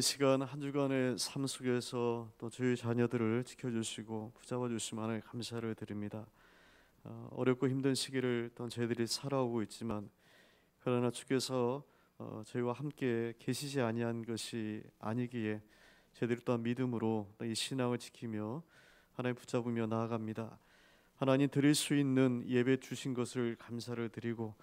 이 시간 한 주간의 삶 속에서 또 저희 자녀들을 지켜주시고 붙잡아 주시면 하나님 감사를 드립니다. 어렵고 힘든 시기를 또 저희들이 살아오고 있지만 그러나 주께서 저희와 함께 계시지 아니한 것이 아니기에 저희들이 또한 믿음으로 이 신앙을 지키며 하나님 붙잡으며 나아갑니다. 하나님 드릴 수 있는 예배 주신 것을 감사를 드리고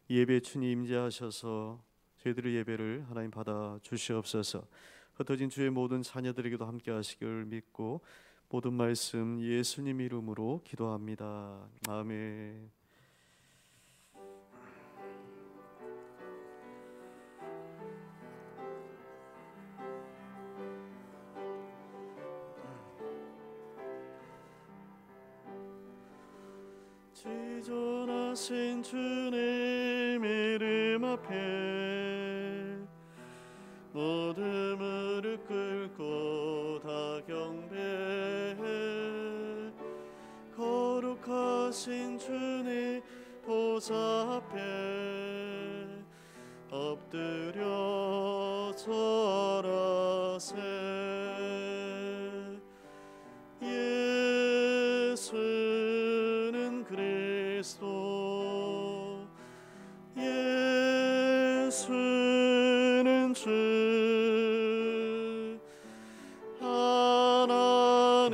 예배 주님 임재하셔서 저희들의 예배를 하나님 받아 주시옵소서. 흩어진 주의 모든 자녀들에게도 함께 하시기를 믿고 모든 말씀 예수님 이름으로 기도합니다. 아멘. 지존하신 주님 이름 앞에 모든 무릎 꿇고 다 경배해. 거룩하신 주님 보좌 앞에 엎드려 절하세. 예수는 그리스도, 예수는 주, 하나님의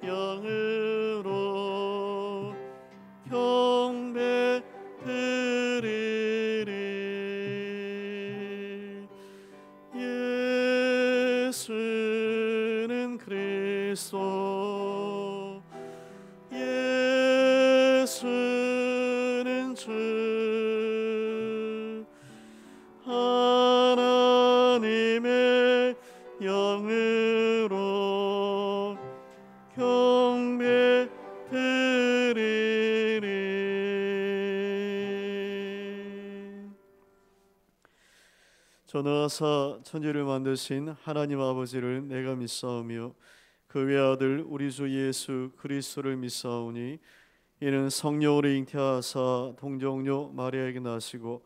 영으로 경배 드리리. 예수는 그리스도, 예수는 주, 하나님의 영으로 경배 드리리. 전하사 천지를 만드신 하나님 아버지를 내가 믿사오며 그 외아들 우리 주 예수 그리스도를 믿사오니 이는 성령으로 잉태하사 동정녀 마리아에게 나시고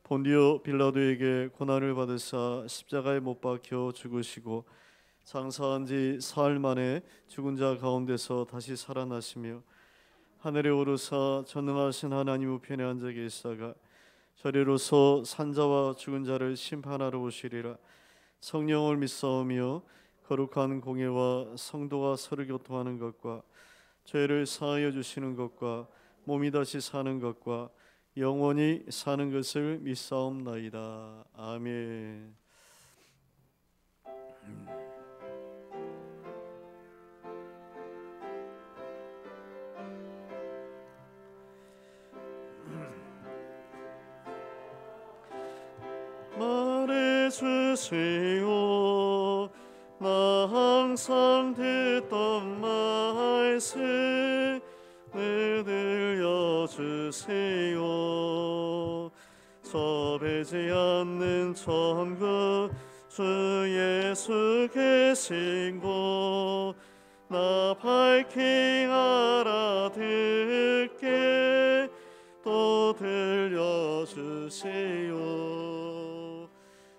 본디오 빌라도에게 고난을 받으사 십자가에 못 박혀 죽으시고 장사한 지 사흘 만에 죽은 자 가운데서 다시 살아나시며 하늘에 오르사 전능하신 하나님 우편에 앉아 계시다가 저리로서 산자와 죽은 자를 심판하러 오시리라. 성령을 믿사오며 거룩한 공예와 성도가 서로 교통하는 것과 죄를 사하여 주시는 것과 몸이 다시 사는 것과 영원히 사는 것을 믿사옵나이다. 아멘. 말해주세요. 나 항상 듣던 말씀을 들려주세요. 좁히지 않는 천국 주 예수 계신 곳 나 밝히 알아듣게 또 들려주세요.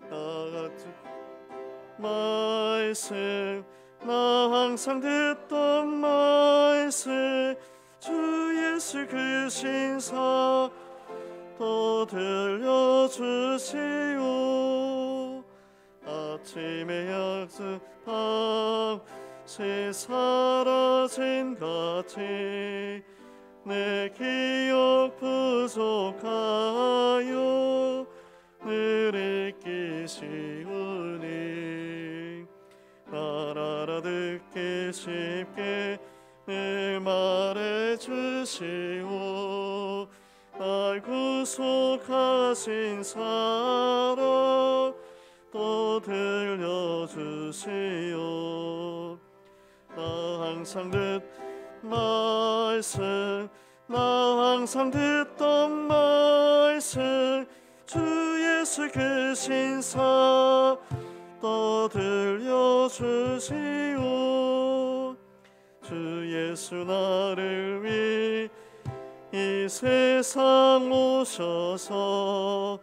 나같은 말씀 나 항상 듣던 말씀 주 예수 그 신사 또 들려주세요. 아침의 약속 밤새 사라진 같이 내 기억 부족하여 늘 잊기 쉬우니 날 알아듣기 쉽게 늘 말해주시오. 날 구속하신 사랑 또 들려주세요. 나 항상 말씀 나 항상 듣던 말씀 주 예수 그 신사 또 들려주시오. 주 예수 나를 위해 이 세상 오셔서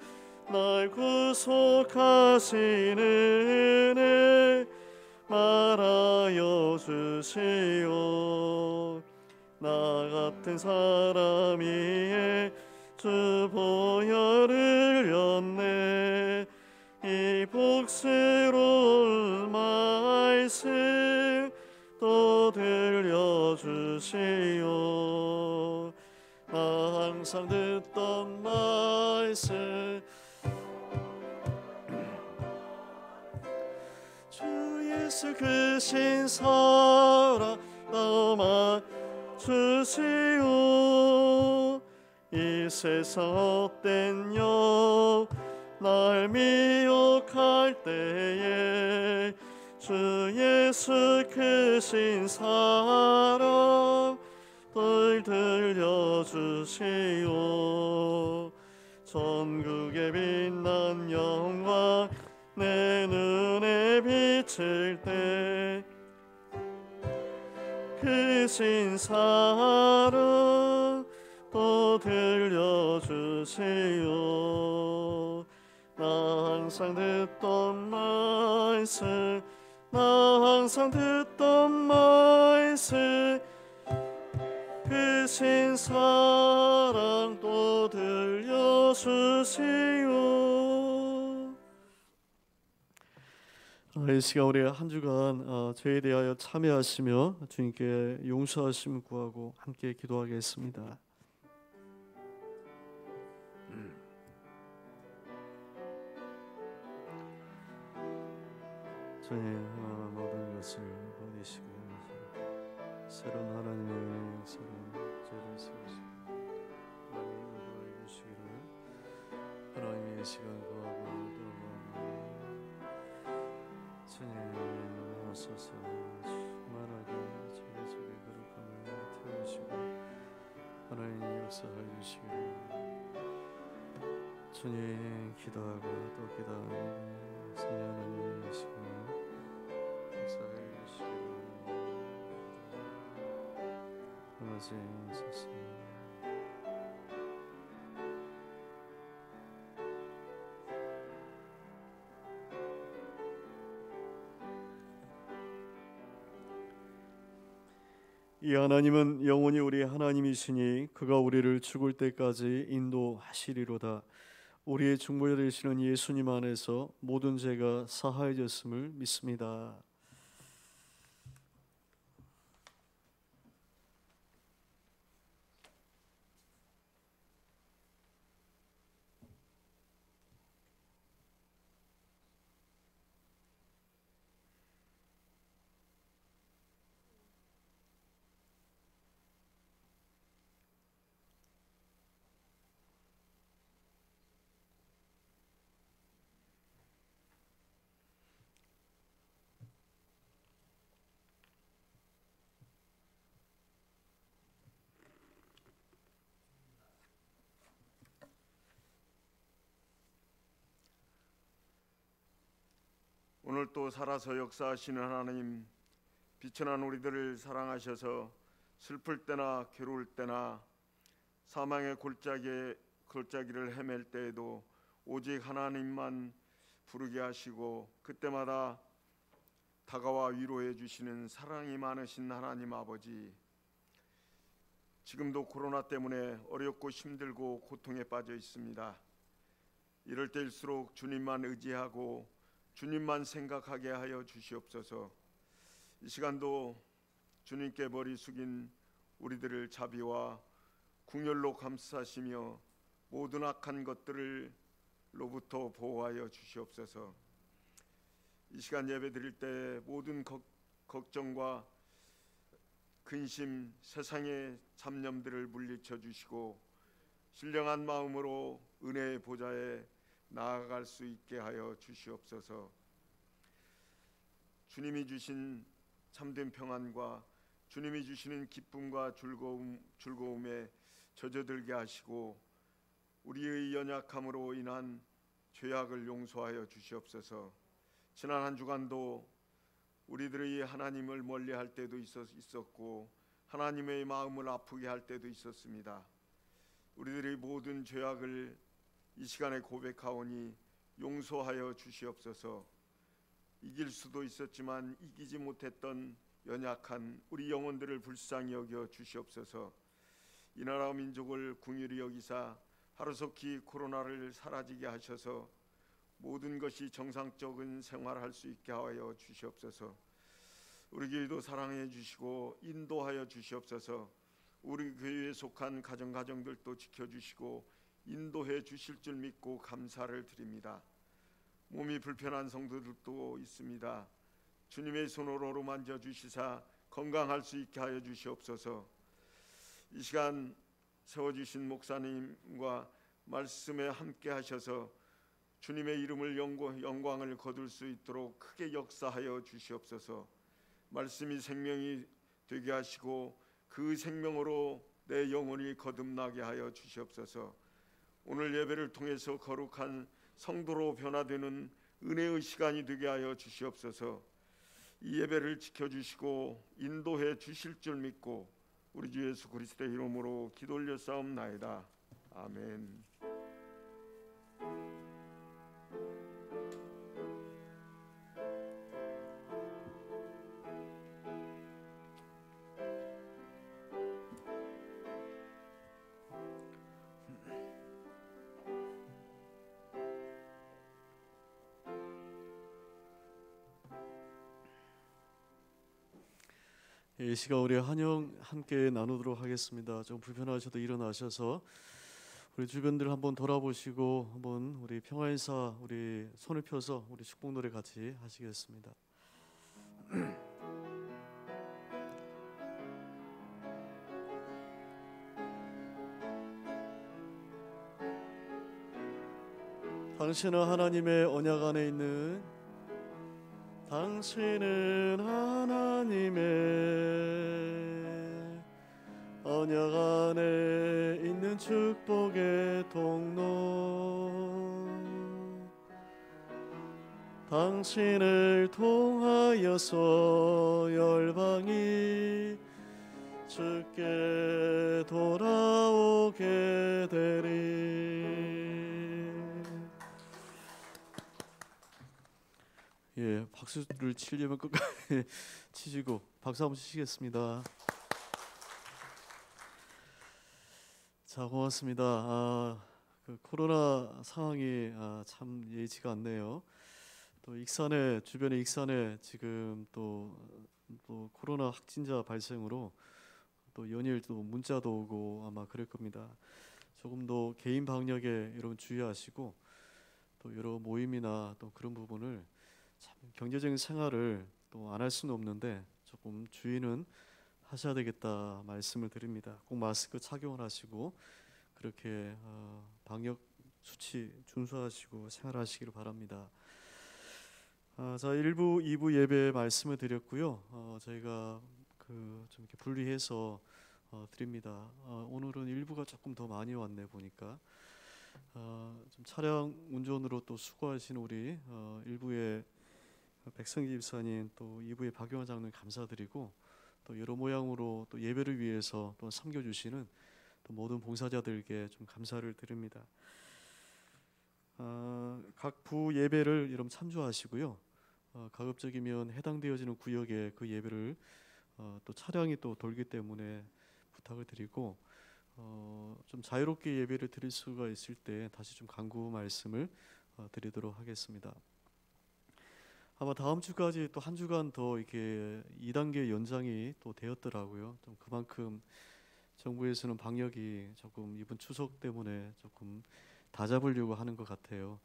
날 구속하시는 은혜 말하여 주시오. 나 같은 사람이 주 보혈을 흘렸네. 이 복스러운 말씀 또 들려주시오. 나 항상 듣던 말씀 주 예수 그 신사랑 남아 주시오. 이 세상 헛된 영 날 미혹할 때에 주 예수 크신 사랑 늘 들려주시오. 전국에 빛난 영광 내 눈에 비칠 때 크신 사랑 또 들려주시오. 나 항상 듣던 말씀 나 항상 듣던 말씀 크신 사랑 또 들려주시오. 이 시간 우리 한 주간 죄에 대하여 참회하시며 주님께 용서하심 구하고 함께 기도하겠습니다. 주님, 모든 것을 버리시고 새로운 하나님의 새로운 죄를 세우시고 하나님을 인도하여 주시기를 하나님의 시간 구하고 도와옵나니 주님 하소서. 충만하게 죄 속에 거룩함을 태우시고 하나님 역사하여 주시기를 주님 기도하고 또 기도하며 성령 하나님의 시간 역사하여 주시기를 원하시옵소서. 이 하나님은 영원히 우리 하나님이시니 그가 우리를 죽을 때까지 인도하시리로다. 우리의 중보자 되시는 예수님 안에서 모든 죄가 사하여졌음을 믿습니다. 오늘 또 살아서 역사하시는 하나님, 비천한 우리들을 사랑하셔서 슬플 때나 괴로울 때나 사망의 골짜기를 헤맬 때에도 오직 하나님만 부르게 하시고 그때마다 다가와 위로해 주시는 사랑이 많으신 하나님 아버지, 지금도 코로나 때문에 어렵고 힘들고 고통에 빠져 있습니다. 이럴 때일수록 주님만 의지하고 주님만 생각하게 하여 주시옵소서. 이 시간도 주님께 머리 숙인 우리들을 자비와 궁혈로 감싸시며 모든 악한 것들로부터 보호하여 주시옵소서. 이 시간 예배 드릴 때 모든 걱정과 근심, 세상의 잡념들을 물리쳐 주시고 신령한 마음으로 은혜의 보좌에 나아갈 수 있게 하여 주시옵소서. 주님이 주신 참된 평안과 주님이 주시는 기쁨과 즐거움에 젖어들게 하시고 우리의 연약함으로 인한 죄악을 용서하여 주시옵소서. 지난 한 주간도 우리들의 하나님을 멀리할 때도 있었고 하나님의 마음을 아프게 할 때도 있었습니다. 우리들의 모든 죄악을 이 시간에 고백하오니 용서하여 주시옵소서. 이길 수도 있었지만 이기지 못했던 연약한 우리 영혼들을 불쌍히 여겨 주시옵소서. 이 나라 민족을 긍휼히 여기사 하루속히 코로나를 사라지게 하셔서 모든 것이 정상적인 생활할 수 있게 하여 주시옵소서. 우리 교회도 사랑해 주시고 인도하여 주시옵소서. 우리 교회에 속한 가정들도 지켜주시고 인도해 주실 줄 믿고 감사를 드립니다. 몸이 불편한 성도들도 있습니다. 주님의 손으로 만져 주시사 건강할 수 있게 하여 주시옵소서. 이 시간 세워주신 목사님과 말씀에 함께 하셔서 주님의 이름을 영광을 거둘 수 있도록 크게 역사하여 주시옵소서. 말씀이 생명이 되게 하시고 그 생명으로 내 영혼이 거듭나게 하여 주시옵소서. 오늘 예배를 통해서 거룩한 성도로 변화되는 은혜의 시간이 되게 하여 주시옵소서. 이 예배를 지켜주시고 인도해 주실 줄 믿고 우리 주 예수 그리스도의 이름으로 기도 올려싸움나이다. 아멘. 이 시간 우리 한영 함께 나누도록 하겠습니다. 좀 불편하셔도 일어나셔서 우리 주변들 한번 돌아보시고 한번 우리 평화인사 우리 손을 펴서 우리 축복 노래 같이 하시겠습니다. 당신은 하나님의 언약 안에 있는 당신은 하나님의 언약 안에 있는 축복의 통로 당신을 통하여서 열방이 주께 돌아오게 되리. 예, 박수를 치려면 끝까지 치시고 박수 한번 치시겠습니다. 자, 고맙습니다. 그 코로나 상황이 참 예의치가 않네요. 또 익산에 주변에 익산에 지금 또 코로나 확진자 발생으로 또 연일 또 문자도 오고 아마 그럴 겁니다. 조금 더 개인 방역에 여러분 주의하시고 또 여러 모임이나 또 그런 부분을 참 경제적인 생활을 또 안 할 수는 없는데 조금 주의는 하셔야 되겠다 말씀을 드립니다. 꼭 마스크 착용을 하시고 그렇게 방역 수치 준수하시고 생활하시기를 바랍니다. 자, 1부, 2부 예배 말씀을 드렸고요. 저희가 좀 이렇게 분리해서 드립니다. 오늘은 1부가 조금 더 많이 왔네 보니까. 좀 차량 운전으로 또 수고하시는 우리 1부의 백성기 집사님 또 2부의 박용환 장로님 감사드리고 또 여러 모양으로 또 예배를 위해서 또 섬겨주시는 또 모든 봉사자들께 좀 감사를 드립니다. 각 부 예배를 여러분 참조하시고요. 가급적이면 해당되어지는 구역에 그 예배를 또 차량이 또 돌기 때문에 부탁을 드리고 좀 자유롭게 예배를 드릴 수가 있을 때 다시 좀 간구 말씀을 드리도록 하겠습니다. 아마 다음 주까지 또 한 주간 더 이렇게 2단계 연장이 또 되었더라고요. 좀 그만큼 정부에서는 방역이 조금 이번 추석 때문에 조금 다 잡으려고 하는 것 같아요.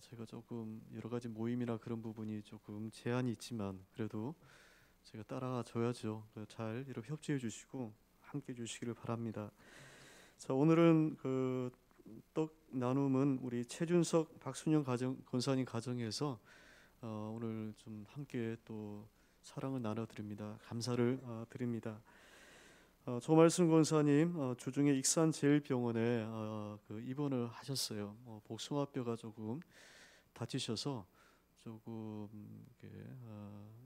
제가 조금 여러 가지 모임이나 그런 부분이 조금 제한이 있지만 그래도 제가 따라가 줘야죠. 잘 이렇게 협조해 주시고 함께 주시기를 바랍니다. 자, 오늘은 그 떡 나눔은 우리 최준석 박순영 권사님 가정에서 오늘 좀 함께 또 사랑을 나눠드립니다. 감사를 드립니다. 조말순 권사님 주중에 익산제일병원에 그 입원을 하셨어요. 복숭아뼈가 조금 다치셔서 조금 이렇게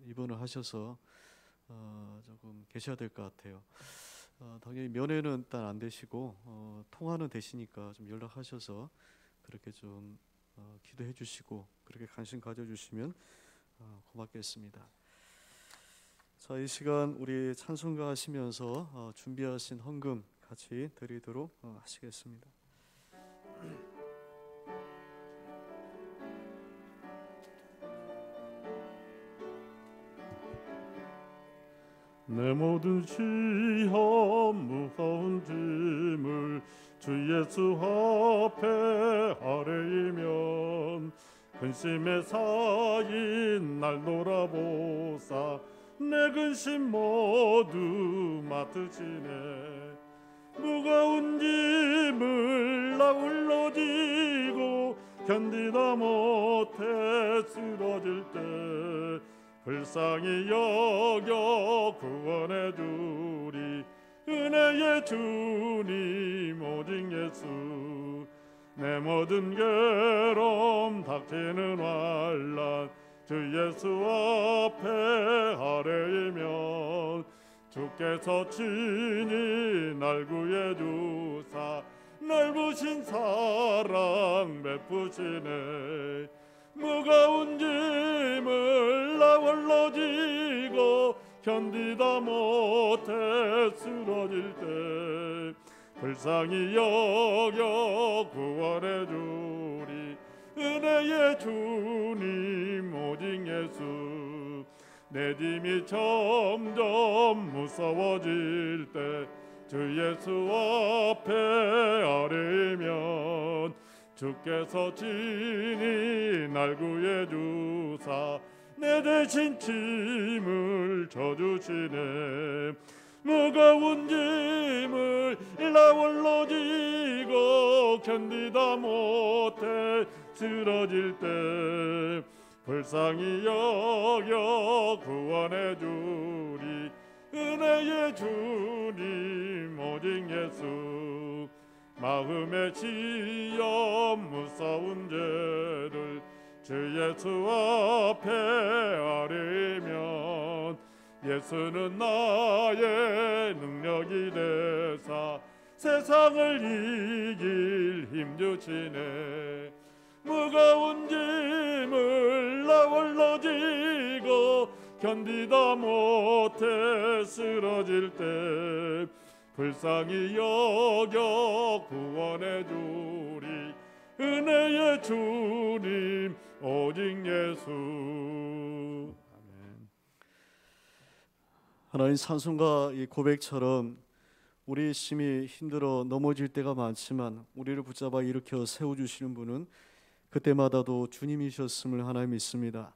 입원을 하셔서 조금 계셔야 될 것 같아요. 당연히 면회는 일단 안 되시고 통화는 되시니까 좀 연락하셔서 그렇게 좀 기도해 주시고 그렇게 관심 가져주시면 고맙겠습니다. 자, 이 시간 우리 찬송가 하시면서 준비하신 헌금 같이 드리도록 하시겠습니다. 내 모든 시험 무거운 짐을 주 예수 앞에 아뢰이면 근심에 쌓인 날 돌아보사 내 근심 모두 맡으시네. 무거운 짐을 나 홀로 지고 견디다 못해 쓰러질 때 불쌍히 여겨 구원해 주리 은혜의 주님 오직 예수. 내 모든 괴로움 닥치는 환난 주 예수 앞에 아뢰이면 주께서 친히 날 구해 주사 넓으신 사랑 베푸시네. 무거운 짐을 나 홀로 지고 견디다 못해 쓰러질 때 불쌍히 여겨 구원해 주리 은혜의 주님 오직 예수. 내 짐이 점점 무서워질 때 주 예수 앞에 아뢰면 주께서 친히 날 구해 주사 내 대신 짐을 져주시네. 무거운 짐을 나 홀로 지고 견디다 못해 쓰러질 때 불쌍히 여겨 구원해 주리 은혜의 주님 오직 예수. 마음의 시험 무서운 죄를 주 예수 앞에 아뢰면 예수는 나의 능력이 되사 세상을 이길 힘 주시네. 무거운 짐을 나 홀로 지고 견디다 못해 쓰러질 때 불쌍히 여겨 구원해 주리 은혜의 주님 오직 예수. 아멘. 하나님, 찬송가 이 고백처럼 우리 심히 힘들어 넘어질 때가 많지만 우리를 붙잡아 일으켜 세워주시는 분은 그때마다도 주님이셨음을 하나님 믿습니다.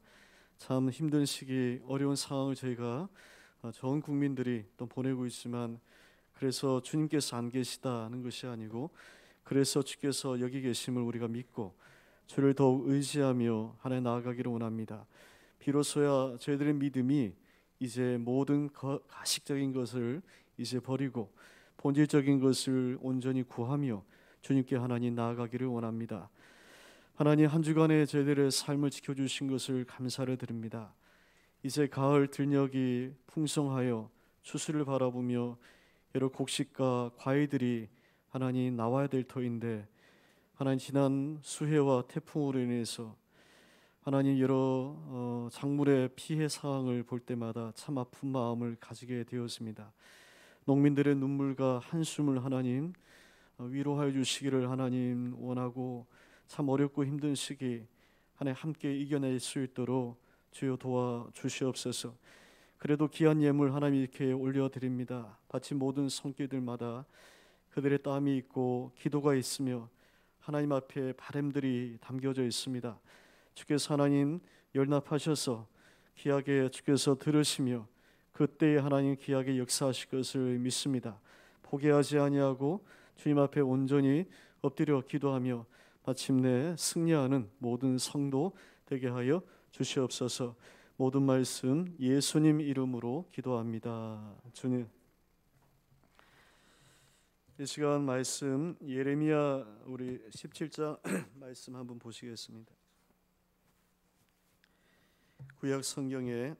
참 힘든 시기, 어려운 상황을 저희가 전 국민들이 또 보내고 있지만 그래서 주님께서 안 계시다는 것이 아니고 그래서 주께서 여기 계심을 우리가 믿고 주를 더욱 의지하며 하나님 나아가기를 원합니다. 비로소야 저희들의 믿음이 이제 모든 가식적인 것을 이제 버리고 본질적인 것을 온전히 구하며 주님께 하나님 나아가기를 원합니다. 하나님, 한 주간의 저희들의 삶을 지켜주신 것을 감사를 드립니다. 이제 가을 들녘이 풍성하여 추수를 바라보며 여러 곡식과 과일들이 하나님 나와야 될 터인데 하나님, 지난 수해와 태풍으로 인해서 하나님 여러 작물의 피해 상황을 볼 때마다 참 아픈 마음을 가지게 되었습니다. 농민들의 눈물과 한숨을 하나님 위로하여 주시기를 하나님 원하고 참 어렵고 힘든 시기 하나님 함께 이겨낼 수 있도록 주여 도와주시옵소서. 그래도 귀한 예물 하나님 이렇게 올려드립니다. 바친 모든 손길들마다 그들의 땀이 있고 기도가 있으며 하나님 앞에 바람들이 담겨져 있습니다. 주께서 하나님 열납하셔서 귀하게 주께서 들으시며 그때에 하나님 귀하게 역사하실 것을 믿습니다. 포기하지 아니하고 주님 앞에 온전히 엎드려 기도하며 마침내 승리하는 모든 성도 되게 하여 주시옵소서. 모든 말씀 예수님 이름으로 기도합니다. 주님, 이 시간 말씀 예레미야 우리 17장 말씀 한번 보시겠습니다. 구약 성경에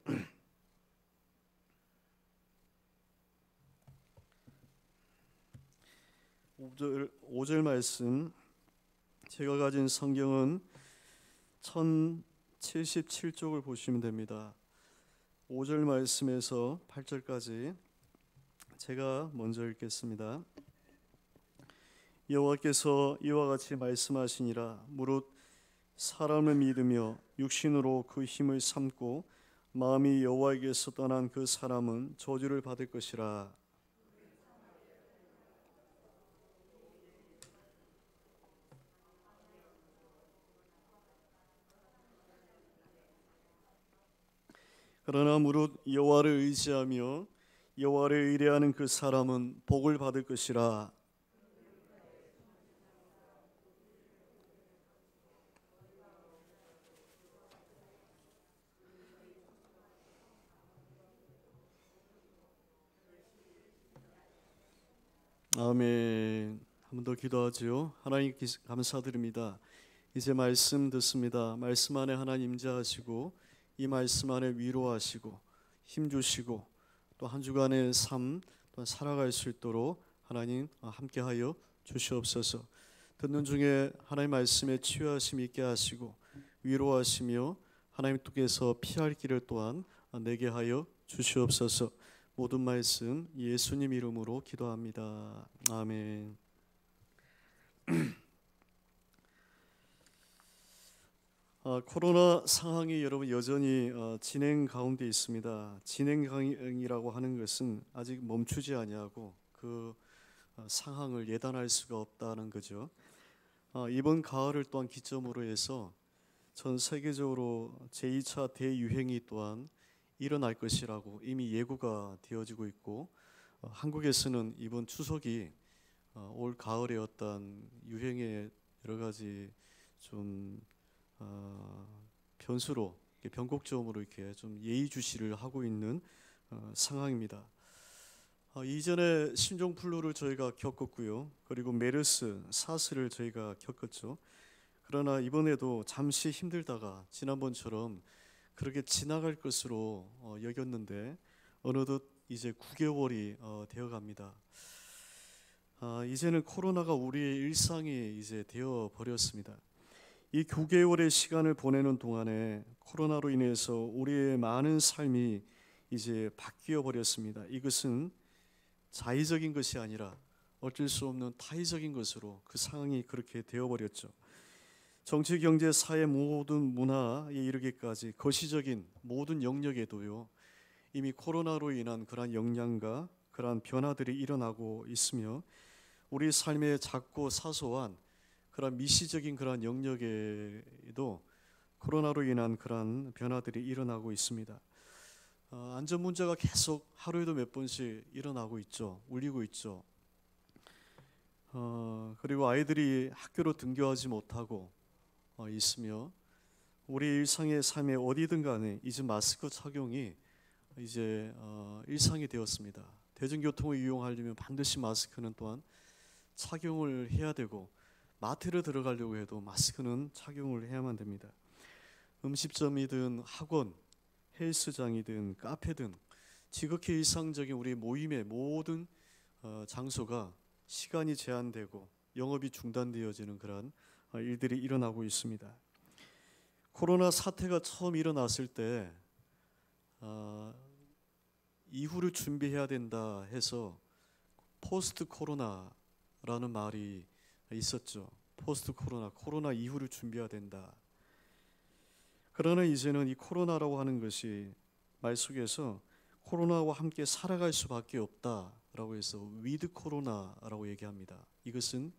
오늘 5절 말씀, 제가 가진 성경은 1077쪽을 보시면 됩니다. 5절 말씀에서 8절까지 제가 먼저 읽겠습니다. 여호와께서 이와 같이 말씀하시니라. 무릇 사람을 믿으며 육신으로 그 힘을 삼고 마음이 여호와에게서 떠난 그 사람은 저주를 받을 것이라. 그러나 무릇 여호와를 의지하며 여호와를 의뢰하는 그 사람은 복을 받을 것이라. 아멘. 한 번 더 기도하지요. 하나님 감사드립니다. 이제 말씀 듣습니다. 말씀 안에 하나님 임재하시고 이 말씀 안에 위로하시고 힘주시고 또 한 주간의 삶 또 살아갈 수 있도록 하나님 함께하여 주시옵소서. 듣는 중에 하나님 말씀에 치유하심 있게 하시고 위로하시며 하나님 뜻께서 피할 길을 또한 내게 하여 주시옵소서. 모든 말씀 예수님 이름으로 기도합니다. 아멘. 코로나 상황이 여러분 여전히 진행 가운데 있습니다. 진행이라고 하는 것은 아직 멈추지 아니하고 그 상황을 예단할 수가 없다는 거죠. 이번 가을을 또한 기점으로 해서 전 세계적으로 제2차 대유행이 또한 일어날 것이라고 이미 예고가 되어지고 있고, 한국에서는 이번 추석이 올 가을의 어떤 유행의 여러 가지 좀 변수로 변곡점으로 이렇게 좀 예의주시를 하고 있는 상황입니다. 이전에 신종플루를 저희가 겪었고요, 그리고 메르스, 사스를 저희가 겪었죠. 그러나 이번에도 잠시 힘들다가 지난번처럼 그렇게 지나갈 것으로 여겼는데 어느덧 이제 9개월이 되어갑니다. 이제는 코로나가 우리의 일상이 이제 되어 버렸습니다. 이 9개월의 시간을 보내는 동안에 코로나로 인해서 우리의 많은 삶이 이제 바뀌어 버렸습니다. 이것은 자의적인 것이 아니라 어쩔 수 없는 타의적인 것으로 그 상황이 그렇게 되어 버렸죠. 정치, 경제, 사회 모든 문화에 이르기까지 거시적인 모든 영역에도요, 이미 코로나로 인한 그러한 영향과 그러한 변화들이 일어나고 있으며 우리 삶의 작고 사소한 그러한 미시적인 그러한 영역에도 코로나로 인한 그러한 변화들이 일어나고 있습니다. 안전 문제가 계속 하루에도 몇 번씩 일어나고 있죠. 울리고 있죠. 그리고 아이들이 학교로 등교하지 못하고 있으며 우리 일상의 삶에 어디든 간에 이제 마스크 착용이 이제 일상이 되었습니다. 대중교통을 이용하려면 반드시 마스크는 또한 착용을 해야 되고, 마트를 들어가려고 해도 마스크는 착용을 해야만 됩니다. 음식점이든 학원, 헬스장이든 카페든 지극히 일상적인 우리 모임의 모든 장소가 시간이 제한되고 영업이 중단되어지는 그런 일들이 일어나고 있습니다. 코로나 사태가 처음 일어났을 때 이후를 준비해야 된다 해서 포스트 코로나라는 말이 있었죠. 포스트 코로나, 코로나 이후를 준비해야 된다. 그러나 이제는 이 코로나라고 하는 것이 말 속에서 코로나와 함께 살아갈 수밖에 없다라고 해서 위드 코로나라고 얘기합니다. 이것은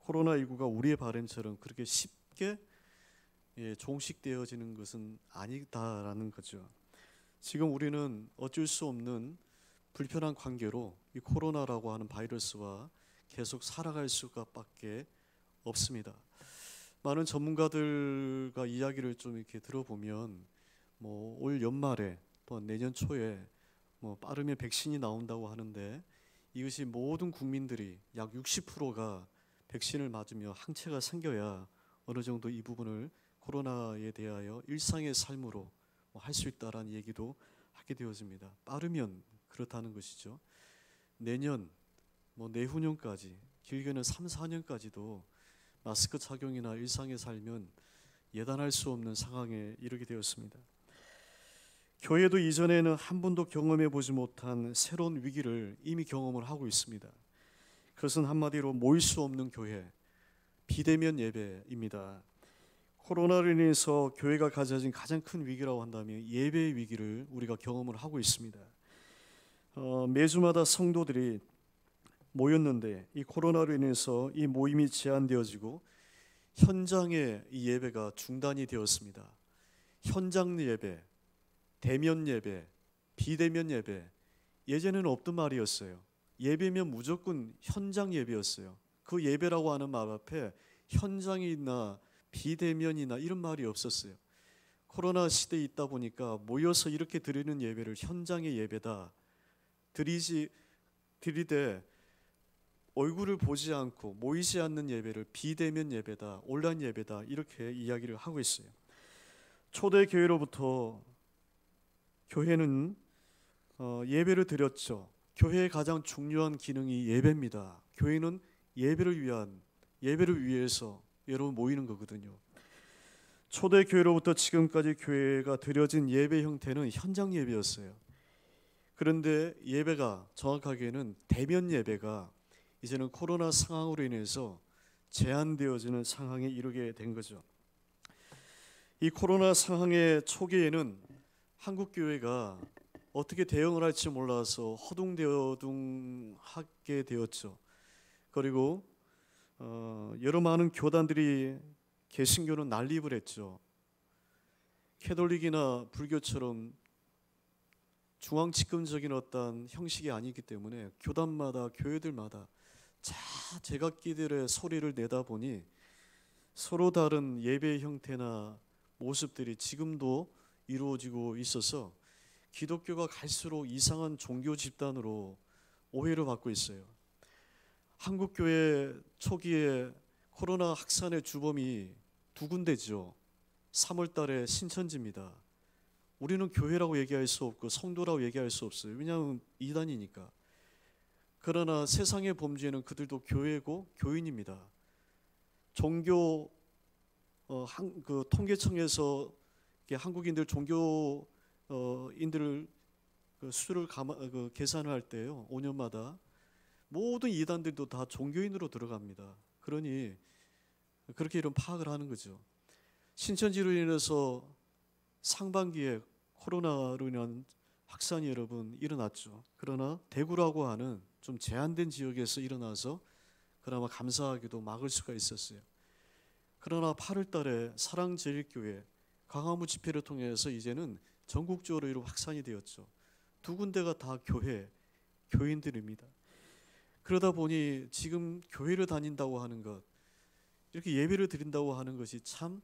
코로나19가 우리의 바램처럼 그렇게 쉽게 종식되어지는 것은 아니다라는 거죠. 지금 우리는 어쩔 수 없는 불편한 관계로 이 코로나라고 하는 바이러스와 계속 살아갈 수밖에 없습니다. 많은 전문가들과 이야기를 좀 이렇게 들어보면 올 연말에 또 내년 초에 빠르면 백신이 나온다고 하는데, 이것이 모든 국민들이 약 60%가 백신을 맞으며 항체가 생겨야 어느 정도 이 부분을 코로나에 대하여 일상의 삶으로 할 수 있다라는 얘기도 하게 되어집니다. 빠르면 그렇다는 것이죠. 내년, 내후년까지 길게는 3, 4년까지도 마스크 착용이나 일상에 살면 예단할 수 없는 상황에 이르게 되었습니다. 교회도 이전에는 한 번도 경험해 보지 못한 새로운 위기를 이미 경험을 하고 있습니다. 그것은 한마디로 모일 수 없는 교회, 비대면 예배입니다. 코로나로 인해서 교회가 가져진 가장 큰 위기라고 한다면 예배의 위기를 우리가 경험을 하고 있습니다. 매주마다 성도들이 모였는데 이 코로나로 인해서 이 모임이 제한되어지고 현장의 이 예배가 중단이 되었습니다. 현장 예배, 대면 예배, 비대면 예배, 예전에는 없던 말이었어요. 예배면 무조건 현장 예배였어요. 그 예배라고 하는 말 앞에 현장이 있나 비대면이나 이런 말이 없었어요. 코로나 시대에 있다 보니까 모여서 이렇게 드리는 예배를 현장의 예배다, 드리되 얼굴을 보지 않고 모이지 않는 예배를 비대면 예배다, 온라인 예배다, 이렇게 이야기를 하고 있어요. 초대 교회로부터 교회는 예배를 드렸죠. 교회의 가장 중요한 기능이 예배입니다. 교회는 예배를 위해서 여러분 모이는 거거든요. 초대 교회로부터 지금까지 교회가 드려진 예배 형태는 현장 예배였어요. 그런데 예배가 정확하게는 대면 예배가 이제는 코로나 상황으로 인해서 제한되어지는 상황에 이르게 된 거죠. 이 코로나 상황의 초기에는 한국 교회가 어떻게 대응을 할지 몰라서 허둥대어둥하게 되었죠. 그리고 여러 많은 교단들이 개신교는 난립을 했죠. 캐톨릭이나 불교처럼 중앙집권적인 어떤 형식이 아니기 때문에 교단마다 교회들마다 제각기들의 소리를 내다 보니 서로 다른 예배 형태나 모습들이 지금도 이루어지고 있어서 기독교가 갈수록 이상한 종교 집단으로 오해를 받고 있어요. 한국교회 초기에 코로나 확산의 주범이 두 군데죠. 3월 달에 신천지입니다. 우리는 교회라고 얘기할 수 없고 성도라고 얘기할 수 없어요. 왜냐하면 이단이니까. 그러나 세상의 범죄는 그들도 교회고 교인입니다. 종교 통계청에서 한국인들 종교인들을 수를 계산을 할 때요, 5년마다 모든 이단들도 다 종교인으로 들어갑니다. 그러니 그렇게 이런 파악을 하는 거죠. 신천지로 인해서 상반기에 코로나로 인한 확산이 여러분 일어났죠. 그러나 대구라고 하는 좀 제한된 지역에서 일어나서 그나마 감사하게도 막을 수가 있었어요. 그러나 8월 달에 사랑제일교회 광화문 집회를 통해서 이제는 전국적으로 이런 확산이 되었죠. 두 군데가 다 교인들입니다. 그러다 보니 지금 교회를 다닌다고 하는 것, 이렇게 예배를 드린다고 하는 것이 참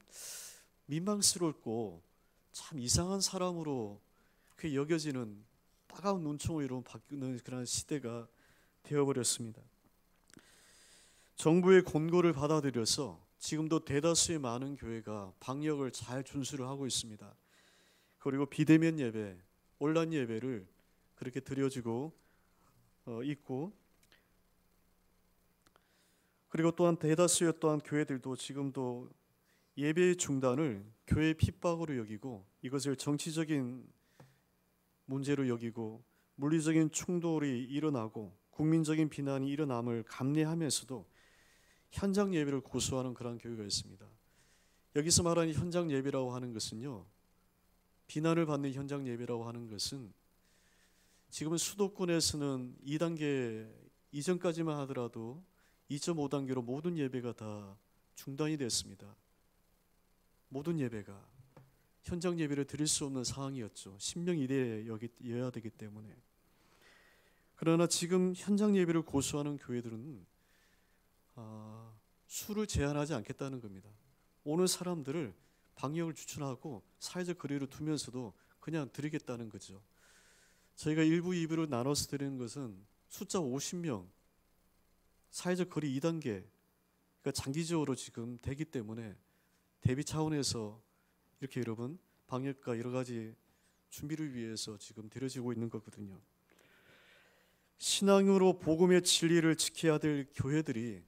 민망스럽고 참 이상한 사람으로 그 여겨지는 따가운 눈총으로 바뀌는 그런 시대가 되어버렸습니다. 정부의 권고를 받아들여서 지금도 대다수의 많은 교회가 방역을 잘 준수를 하고 있습니다. 그리고 비대면 예배, 온라인 예배를 그렇게 드려지고 있고, 그리고 또한 대다수의 또한 교회들도 지금도 예배의 중단을 교회의 핍박으로 여기고 이것을 정치적인 문제로 여기고 물리적인 충돌이 일어나고 국민적인 비난이 일어남을 감내하면서도 현장 예배를 고수하는 그런 교회가 있습니다. 여기서 말하는 현장 예배라고 하는 것은요, 비난을 받는 현장 예배라고 하는 것은 지금은 수도권에서는 2단계 이전까지만 하더라도 2.5단계로 모든 예배가 다 중단이 됐습니다. 모든 예배가 현장 예배를 드릴 수 없는 상황이었죠. 10명 이내여야 되기 때문에. 그러나 지금 현장 예배를 고수하는 교회들은 수를 제한하지 않겠다는 겁니다. 오는 사람들을 방역을 추천하고 사회적 거리를 두면서도 그냥 드리겠다는 거죠. 저희가 1부, 2부로 나눠서 드리는 것은 숫자 50명, 사회적 거리 2단계, 그러니까 장기적으로 지금 되기 때문에 대비 차원에서 이렇게 여러분 방역과 여러 가지 준비를 위해서 지금 드려지고 있는 거거든요. 신앙으로 복음의 진리를 지켜야 될 교회들이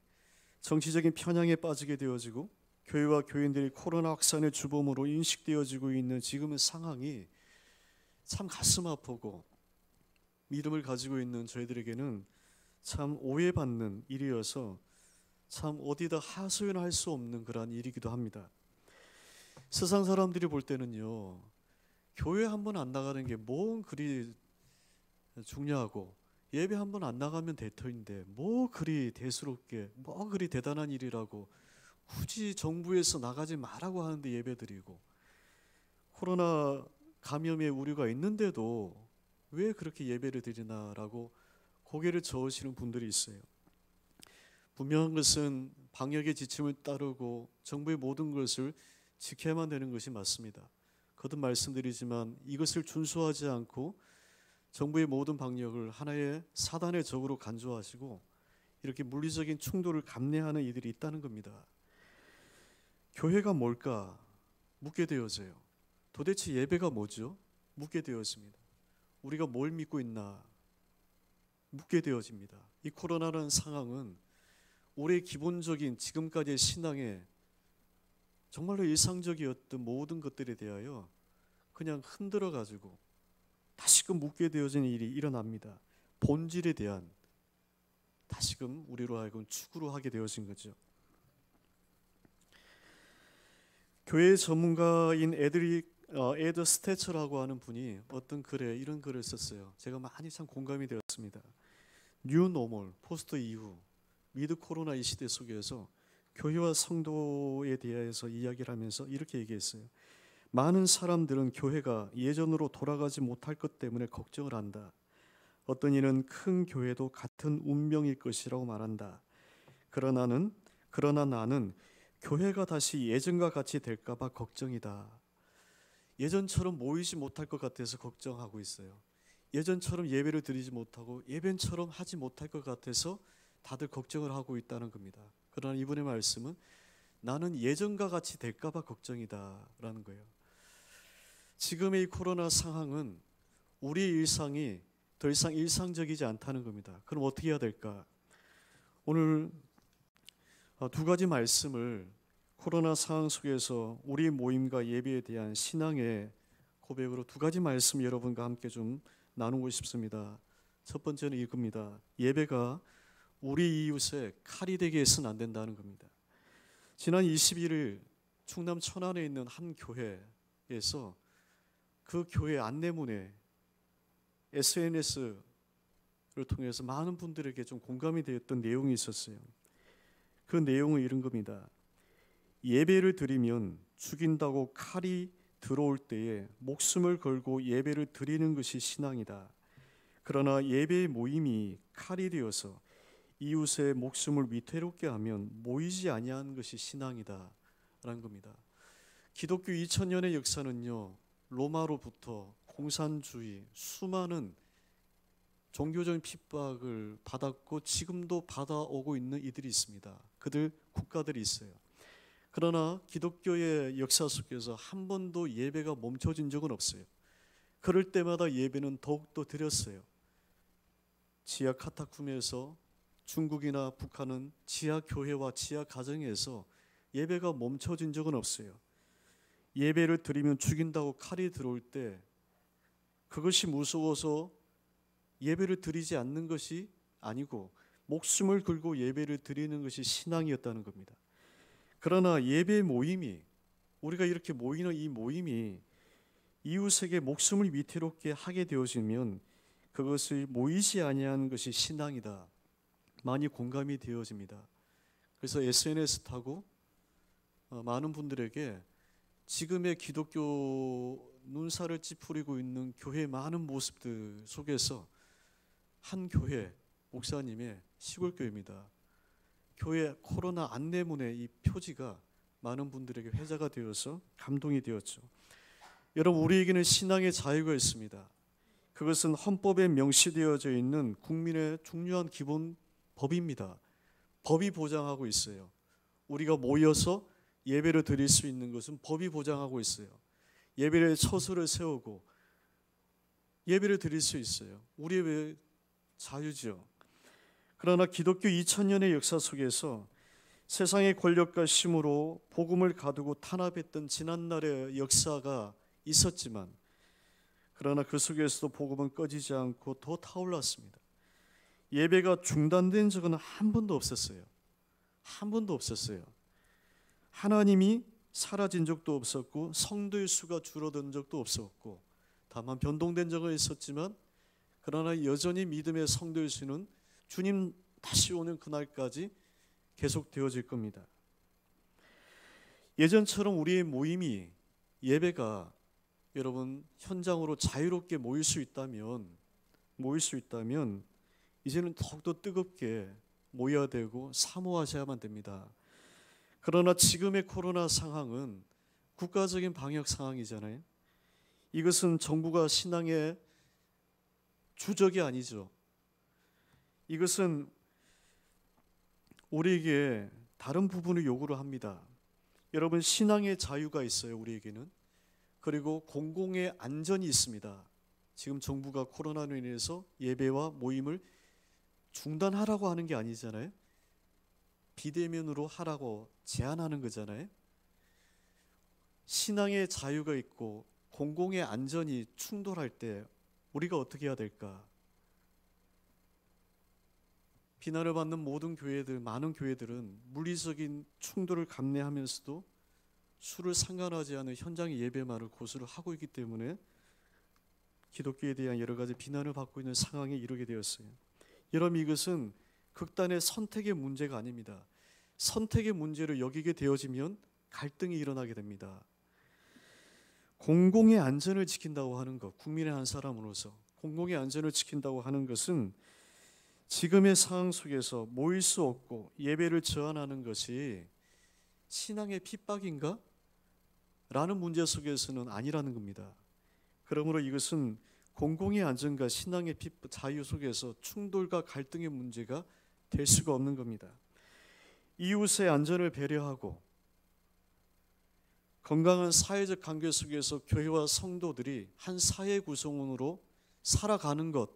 정치적인 편향에 빠지게 되어지고 교회와 교인들이 코로나 확산의 주범으로 인식되어지고 있는 지금의 상황이 참 가슴 아프고 믿음을 가지고 있는 저희들에게는 참 오해받는 일이어서 참 어디다 하소연할 수 없는 그러한 일이기도 합니다. 세상 사람들이 볼 때는요, 교회 한 번 안 나가는 게 뭔 그리 중요하고 예배 한 번 안 나가면 대터인데 뭐 그리 대수롭게 뭐 그리 대단한 일이라고 굳이 정부에서 나가지 말라고 하는데 예배드리고, 코로나 감염의 우려가 있는데도 왜 그렇게 예배를 드리나라고 고개를 저으시는 분들이 있어요. 분명한 것은 방역의 지침을 따르고 정부의 모든 것을 지켜야만 되는 것이 맞습니다. 거듭 말씀드리지만 이것을 준수하지 않고 정부의 모든 방역을 하나의 사단의 적으로 간주하시고 이렇게 물리적인 충돌을 감내하는 이들이 있다는 겁니다. 교회가 뭘까 묻게 되어져요. 도대체 예배가 뭐죠? 묻게 되어집니다. 우리가 뭘 믿고 있나 묻게 되어집니다. 이 코로나라는 상황은 우리의 기본적인 지금까지의 신앙에 정말로 일상적이었던 모든 것들에 대하여 그냥 흔들어 가지고 다시금 묻게 되어지는 일이 일어납니다. 본질에 대한 다시금 우리로 하여금 추구로 하게 되어진 거죠. 교회 전문가인 에드 스태처라고 하는 분이 어떤 글에 이런 글을 썼어요. 제가 많이 참 공감이 되었습니다. 뉴 노멀, 포스트 이후 미드 코로나 이 시대 속에서 교회와 성도에 대해서 이야기를 하면서 이렇게 얘기했어요. 많은 사람들은 교회가 예전으로 돌아가지 못할 것 때문에 걱정을 한다. 어떤 이는 큰 교회도 같은 운명일 것이라고 말한다. 그러나 나는 교회가 다시 예전과 같이 될까 봐 걱정이다. 예전처럼 모이지 못할 것 같아서 걱정하고 있어요. 예전처럼 예배를 드리지 못하고 예배처럼 하지 못할 것 같아서 다들 걱정을 하고 있다는 겁니다. 그러나 이분의 말씀은 나는 예전과 같이 될까 봐 걱정이다라는 거예요. 지금의 이 코로나 상황은 우리의 일상이 더 이상 일상적이지 않다는 겁니다. 그럼 어떻게 해야 될까? 오늘 두 가지 말씀을 코로나 상황 속에서 우리 모임과 예배에 대한 신앙의 고백으로 두 가지 말씀 여러분과 함께 좀 나누고 싶습니다. 첫 번째는 이겁니다. 예배가 우리 이웃의 칼이 되게 해서는 안 된다는 겁니다. 지난 21일 충남 천안에 있는 한 교회에서 그 교회 안내문에 SNS를 통해서 많은 분들에게 좀 공감이 되었던 내용이 있었어요. 그 내용은 이런 겁니다. 예배를 드리면 죽인다고 칼이 들어올 때에 목숨을 걸고 예배를 드리는 것이 신앙이다. 그러나 예배의 모임이 칼이 되어서 이웃의 목숨을 위태롭게 하면 모이지 아니하는 것이 신앙이다 라는 겁니다. 기독교 2000년의 역사는요, 로마로부터 공산주의, 수많은 종교적인 핍박을 받았고 지금도 받아오고 있는 이들이 있습니다. 그들 국가들이 있어요. 그러나 기독교의 역사 속에서 한 번도 예배가 멈춰진 적은 없어요. 그럴 때마다 예배는 더욱더 드렸어요. 지하 카타콤에서 중국이나 북한은 지하 교회와 지하 가정에서 예배가 멈춰진 적은 없어요. 예배를 드리면 죽인다고 칼이 들어올 때 그것이 무서워서 예배를 드리지 않는 것이 아니고 목숨을 걸고 예배를 드리는 것이 신앙이었다는 겁니다. 그러나 예배 모임이, 우리가 이렇게 모이는 이 모임이 이웃에게 목숨을 위태롭게 하게 되어지면 그것을 모이지 아니하는 것이 신앙이다. 많이 공감이 되어집니다. 그래서 SNS 타고 많은 분들에게 지금의 기독교 눈살을 찌푸리고 있는 교회의 많은 모습들 속에서 한 교회 목사님의 시골교회입니다. 교회 코로나 안내문의 이 표지가 많은 분들에게 회자가 되어서 감동이 되었죠. 여러분, 우리에게는 신앙의 자유가 있습니다. 그것은 헌법에 명시되어져 있는 국민의 중요한 기본 법입니다. 법이 보장하고 있어요. 우리가 모여서 예배를 드릴 수 있는 것은 법이 보장하고 있어요. 예배의 처소를 세우고 예배를 드릴 수 있어요. 우리의 자유죠. 그러나 기독교 2000년의 역사 속에서 세상의 권력과 힘으로 복음을 가두고 탄압했던 지난날의 역사가 있었지만, 그러나 그 속에서도 복음은 꺼지지 않고 더 타올랐습니다. 예배가 중단된 적은 한 번도 없었어요. 한 번도 없었어요. 하나님이 사라진 적도 없었고 성도의 수가 줄어든 적도 없었고, 다만 변동된 적은 있었지만, 그러나 여전히 믿음의 성도의 수는 주님 다시 오는 그날까지 계속되어질 겁니다. 예전처럼 우리의 모임이, 예배가 여러분 현장으로 자유롭게 모일 수 있다면 이제는 더욱더 뜨겁게 모여야 되고 사모하셔야만 됩니다. 그러나 지금의 코로나 상황은 국가적인 방역 상황이잖아요. 이것은 정부가 신앙의 주적이 아니죠. 이것은 우리에게 다른 부분을 요구를 합니다. 여러분, 신앙의 자유가 있어요, 우리에게는. 그리고 공공의 안전이 있습니다. 지금 정부가 코로나로 인해서 예배와 모임을 중단하라고 하는 게 아니잖아요. 비대면으로 하라고 제안하는 거잖아요. 신앙의 자유가 있고 공공의 안전이 충돌할 때 우리가 어떻게 해야 될까? 비난을 받는 모든 교회들, 많은 교회들은 물리적인 충돌을 감내하면서도 수를 상관하지 않은 현장의 예배만을 고수를 하고 있기 때문에 기독교에 대한 여러 가지 비난을 받고 있는 상황에 이르게 되었어요. 여러분, 이것은 극단의 선택의 문제가 아닙니다. 선택의 문제를 여기게 되어지면 갈등이 일어나게 됩니다. 공공의 안전을 지킨다고 하는 것, 국민의 한 사람으로서 공공의 안전을 지킨다고 하는 것은 지금의 상황 속에서 모일 수 없고 예배를 제한하는 것이 신앙의 핍박인가? 라는 문제 속에서는 아니라는 겁니다. 그러므로 이것은 공공의 안전과 신앙의 자유 속에서 충돌과 갈등의 문제가 될 수가 없는 겁니다. 이웃의 안전을 배려하고 건강한 사회적 관계 속에서 교회와 성도들이 한 사회 구성원으로 살아가는 것,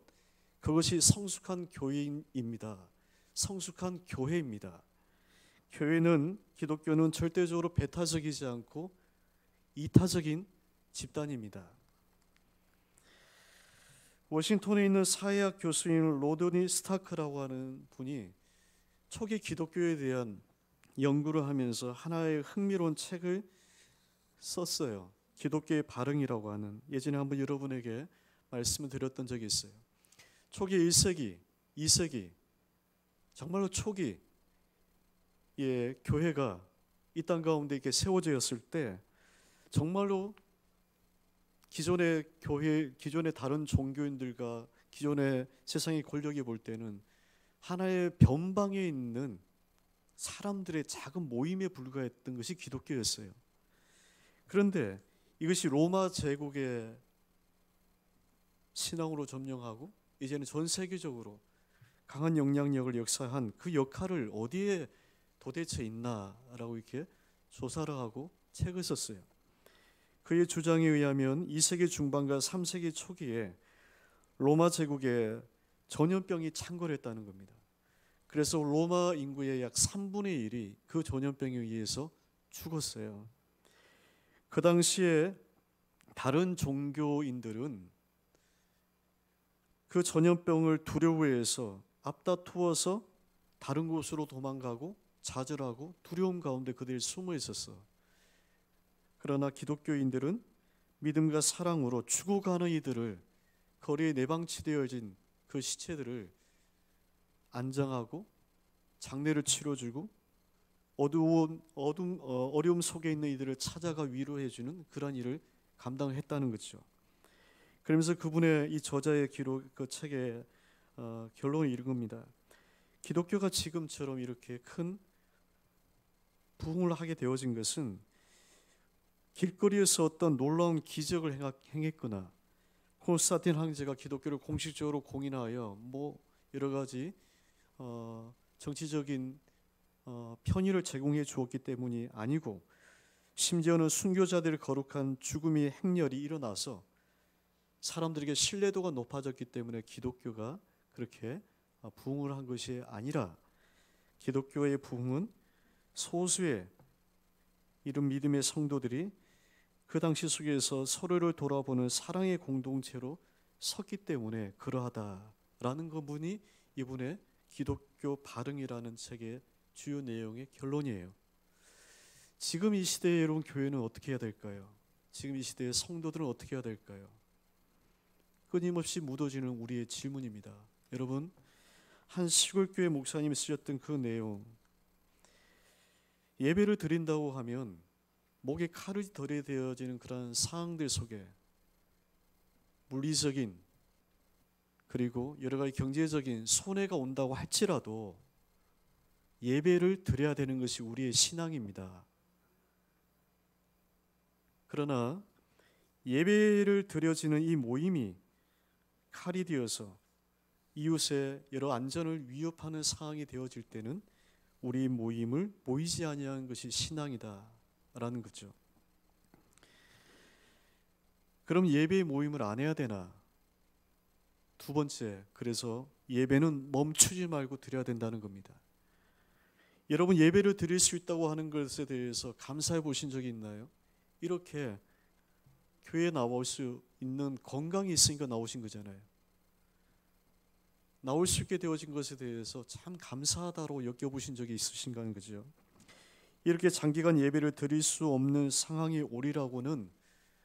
그것이 성숙한 교회입니다. 성숙한 교회입니다. 교회는, 기독교는 절대적으로 배타적이지 않고 이타적인 집단입니다. 워싱턴에 있는 사회학 교수인 로드니 스타크라고 하는 분이 초기 기독교에 대한 연구를 하면서 하나의 흥미로운 책을 썼어요. 기독교의 발흥이라고 하는. 예전에 한번 여러분에게 말씀을 드렸던 적이 있어요. 초기 1세기, 2세기, 정말로 초기 교회가 이 땅 가운데 이렇게 세워졌을 때 정말로 기존의 교회, 기존의 다른 종교인들과 기존의 세상의 권력이 볼 때는 하나의 변방에 있는 사람들의 작은 모임에 불과했던 것이 기독교였어요. 그런데 이것이 로마 제국의 신앙으로 점령하고 이제는 전 세계적으로 강한 영향력을 역사한 그 역할을 어디에 도대체 있나라고 이렇게 조사를 하고 책을 썼어요. 그의 주장에 의하면 2세기 중반과 3세기 초기에 로마 제국에 전염병이 창궐했다는 겁니다. 그래서 로마 인구의 약 3분의 1이 그 전염병에 의해서 죽었어요. 그 당시에 다른 종교인들은 그 전염병을 두려워해서 앞다투어서 다른 곳으로 도망가고 좌절하고 두려움 가운데 그들이 숨어 있었어. 그러나 기독교인들은 믿음과 사랑으로 죽어가는 이들을, 거리에 내방치되어진 그 시체들을 안장하고 장례를 치러주고 어려움 속에 있는 이들을 찾아가 위로해주는 그런 일을 감당했다는 거죠. 그러면서 그분의 이 저자의 기록, 그 책의 결론을 이룬 겁니다. 기독교가 지금처럼 이렇게 큰 부흥을 하게 되어진 것은 길거리에서 어떤 놀라운 기적을 행했거나 콘스탄틴 황제가 기독교를 공식적으로 공인하여 여러 가지 정치적인 편의를 제공해 주었기 때문이 아니고, 심지어는 순교자들의 거룩한 죽음의 행렬이 일어나서 사람들에게 신뢰도가 높아졌기 때문에 기독교가 그렇게 부흥을 한 것이 아니라 기독교의 부흥은 소수의 이런 믿음의 성도들이 그 당시 속에서 서로를 돌아보는 사랑의 공동체로 섰기 때문에 그러하다라는 것분이 이분의 기독교 발흥이라는 책의 주요 내용의 결론이에요. 지금 이 시대의 여러분 교회는 어떻게 해야 될까요? 지금 이 시대의 성도들은 어떻게 해야 될까요? 끊임없이 묻어지는 우리의 질문입니다. 여러분, 한 시골교회 목사님이 쓰셨던 그 내용, 예배를 드린다고 하면 목에 칼이 들이대어지는 그런 상황들 속에 물리적인 그리고 여러 가지 경제적인 손해가 온다고 할지라도 예배를 드려야 되는 것이 우리의 신앙입니다. 그러나 예배를 드려지는 이 모임이 칼이 되어서 이웃의 여러 안전을 위협하는 상황이 되어질 때는 우리 모임을 모이지 아니하는 것이 신앙이다라는 거죠. 그럼 예배의 모임을 안 해야 되나? 두 번째, 그래서 예배는 멈추지 말고 드려야 된다는 겁니다. 여러분, 예배를 드릴 수 있다고 하는 것에 대해서 감사해 보신 적이 있나요? 이렇게 교회에 나올 수 있는 건강이 있으니까 나오신 거잖아요. 나올 수 있게 되어진 것에 대해서 참 감사하다고 여겨보신 적이 있으신가 하는 거죠. 이렇게 장기간 예배를 드릴 수 없는 상황이 오리라고는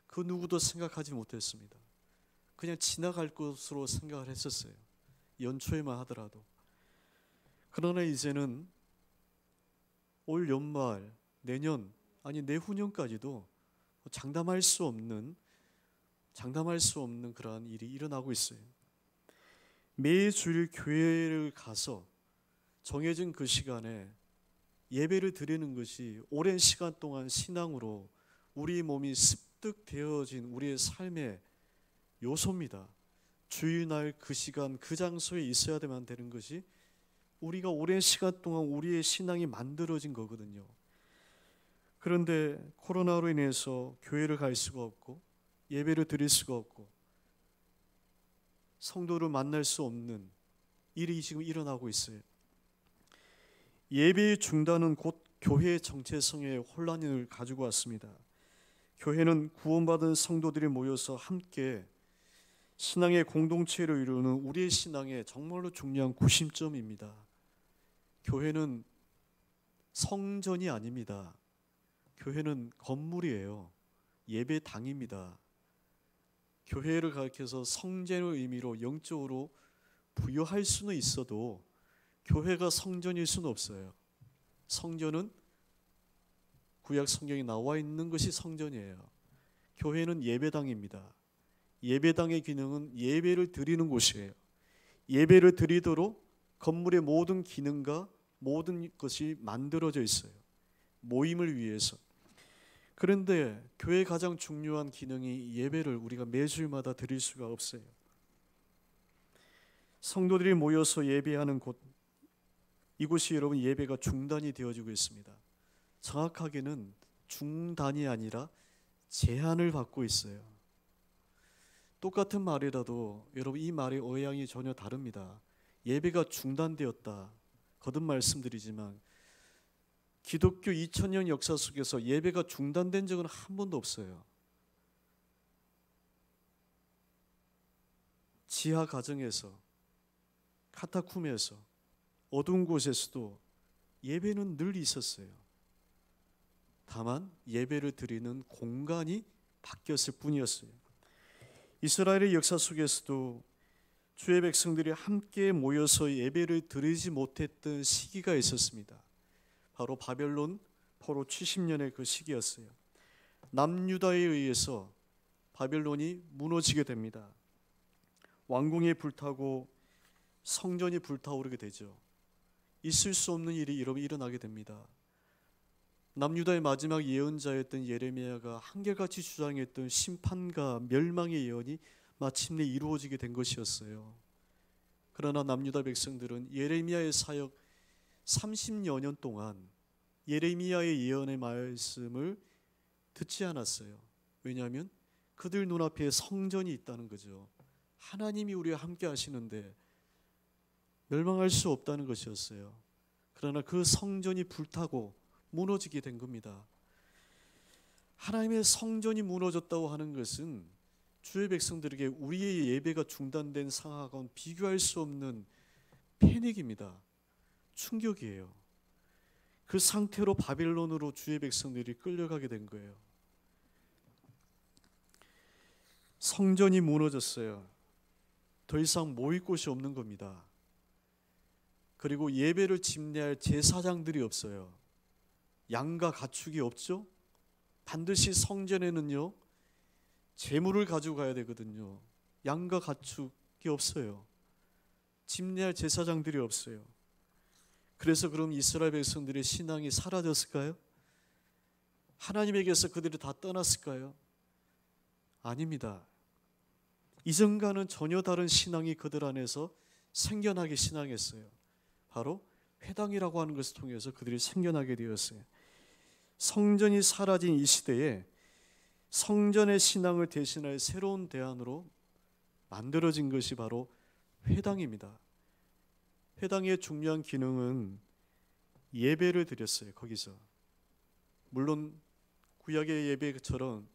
그 누구도 생각하지 못했습니다. 그냥 지나갈 것으로 생각을 했었어요. 연초에만 하더라도. 그러나 이제는 올 연말, 내년, 아니 내후년까지도 장담할 수 없는 그러한 일이 일어나고 있어요. 매주일 교회를 가서 정해진 그 시간에 예배를 드리는 것이 오랜 시간 동안 신앙으로 우리 몸이 습득되어진 우리의 삶의 요소입니다. 주일날 그 시간 그 장소에 있어야 되는 것이 우리가 오랜 시간 동안 우리의 신앙이 만들어진 거거든요. 그런데 코로나로 인해서 교회를 갈 수가 없고 예배를 드릴 수가 없고 성도를 만날 수 없는 일이 지금 일어나고 있어요. 예배의 중단은 곧 교회의 정체성에 혼란을 가지고 왔습니다. 교회는 구원받은 성도들이 모여서 함께 신앙의 공동체를 이루는 우리의 신앙의 정말로 중요한 구심점입니다. 교회는 성전이 아닙니다. 교회는 건물이에요. 예배당입니다. 교회를 가리켜서 성전의 의미로 영적으로 부여할 수는 있어도 교회가 성전일 수는 없어요. 성전은 구약 성경에 나와 있는 것이 성전이에요. 교회는 예배당입니다. 예배당의 기능은 예배를 드리는 곳이에요. 예배를 드리도록 건물의 모든 기능과 모든 것이 만들어져 있어요. 모임을 위해서. 그런데 교회의 가장 중요한 기능이 예배를 우리가 매주일마다 드릴 수가 없어요. 성도들이 모여서 예배하는 곳, 이곳이 여러분 예배가 중단이 되어지고 있습니다. 정확하게는 중단이 아니라 제한을 받고 있어요. 똑같은 말이라도 여러분 이 말의 의향이 전혀 다릅니다. 예배가 중단되었다. 거듭 말씀드리지만 기독교 2000년 역사 속에서 예배가 중단된 적은 한 번도 없어요. 지하 가정에서, 카타쿰에서, 어두운 곳에서도 예배는 늘 있었어요. 다만 예배를 드리는 공간이 바뀌었을 뿐이었어요. 이스라엘의 역사 속에서도 주의 백성들이 함께 모여서 예배를 드리지 못했던 시기가 있었습니다. 바로 바벨론 포로 70년의 그 시기였어요. 남유다에 의해서 바벨론이 무너지게 됩니다. 왕궁이 불타고 성전이 불타오르게 되죠. 있을 수 없는 일이 일어나게 됩니다. 남유다의 마지막 예언자였던 예레미야가 한결같이 주장했던 심판과 멸망의 예언이 마침내 이루어지게 된 것이었어요. 그러나 남유다 백성들은 예레미야의 사역 30여 년 동안 예레미야의 예언의 말씀을 듣지 않았어요. 왜냐하면 그들 눈앞에 성전이 있다는 거죠. 하나님이 우리와 함께 하시는데 멸망할 수 없다는 것이었어요. 그러나 그 성전이 불타고 무너지게 된 겁니다. 하나님의 성전이 무너졌다고 하는 것은 주의 백성들에게 우리의 예배가 중단된 상황과는 비교할 수 없는 패닉입니다. 충격이에요. 그 상태로 바벨론으로 주의 백성들이 끌려가게 된 거예요. 성전이 무너졌어요. 더 이상 모일 곳이 없는 겁니다. 그리고 예배를 집례할 제사장들이 없어요. 양과 가축이 없죠. 반드시 성전에는요 제물을 가지고 가야 되거든요. 양과 가축이 없어요. 집례할 제사장들이 없어요. 그래서 그럼 이스라엘 백성들의 신앙이 사라졌을까요? 하나님에게서 그들이 다 떠났을까요? 아닙니다. 이전과는 전혀 다른 신앙이 그들 안에서 생겨나게 신앙했어요. 바로 회당이라고 하는 것을 통해서 그들이 생겨나게 되었어요. 성전이 사라진 이 시대에 성전의 신앙을 대신할 새로운 대안으로 만들어진 것이 바로 회당입니다. 회당의 중요한 기능은 예배를 드렸어요. 거기서 물론 구약의 예배처럼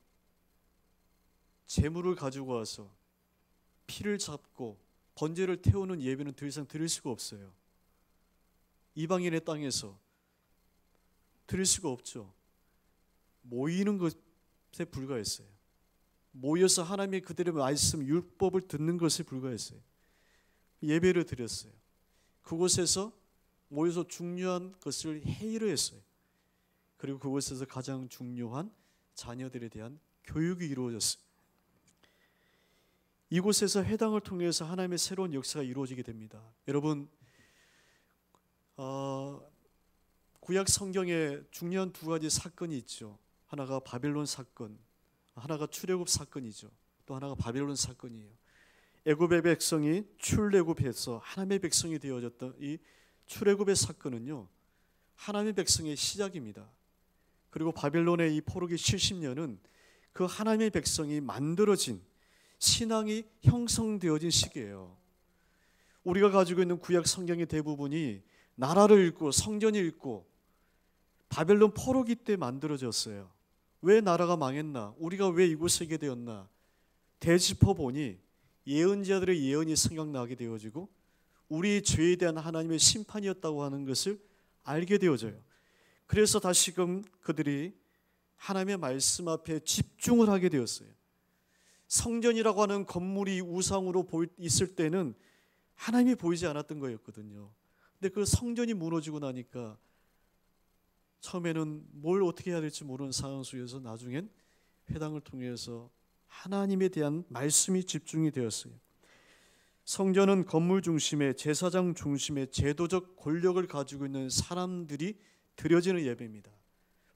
제물을 가지고 와서 피를 잡고 번제를 태우는 예배는 더 이상 드릴 수가 없어요. 이방인의 땅에서 드릴 수가 없죠. 모이는 것에 불과했어요. 모여서 하나님의 그들의 말씀 율법을 듣는 것에 불과했어요. 예배를 드렸어요. 그곳에서 모여서 중요한 것을 회의를 했어요. 그리고 그곳에서 가장 중요한 자녀들에 대한 교육이 이루어졌어요. 이곳에서 회당을 통해서 하나님의 새로운 역사가 이루어지게 됩니다. 여러분, 구약 성경에 중요한 두 가지 사건이 있죠. 하나가 바벨론 사건, 하나가 출애굽 사건이죠. 또 하나가 바벨론 사건이에요. 애굽의 백성이 출애굽해서 하나님의 백성이 되어졌던 이 출애굽의 사건은요, 하나님의 백성의 시작입니다. 그리고 바벨론의 이 포로기 70년은 그 하나님의 백성이 만들어진 신앙이 형성되어진 시기예요. 우리가 가지고 있는 구약 성경의 대부분이 나라를 읽고 성전을 읽고 바벨론 포로기 때 만들어졌어요. 왜 나라가 망했나? 우리가 왜 이곳에 있게 되었나? 되짚어보니 예언자들의 예언이 생각나게 되어지고 우리의 죄에 대한 하나님의 심판이었다고 하는 것을 알게 되어져요. 그래서 다시금 그들이 하나님의 말씀 앞에 집중을 하게 되었어요. 성전이라고 하는 건물이 우상으로 있을 때는 하나님이 보이지 않았던 거였거든요. 근데 그 성전이 무너지고 나니까 처음에는 뭘 어떻게 해야 될지 모르는 상황 속에서 나중엔 회당을 통해서 하나님에 대한 말씀이 집중이 되었어요. 성전은 건물 중심의 제사장 중심의 제도적 권력을 가지고 있는 사람들이 드려지는 예배입니다.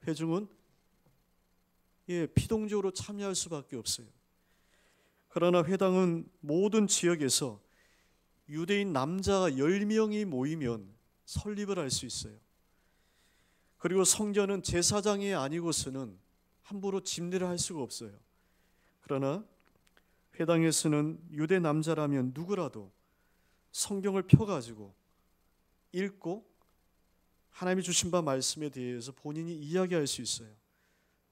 회중은 피동적으로 참여할 수밖에 없어요. 그러나 회당은 모든 지역에서 유대인 남자가 10명이 모이면 설립을 할 수 있어요. 그리고 성전은 제사장이 아니고서는 함부로 집례를 할 수가 없어요. 그러나 회당에서는 유대 남자라면 누구라도 성경을 펴가지고 읽고 하나님이 주신 바 말씀에 대해서 본인이 이야기할 수 있어요.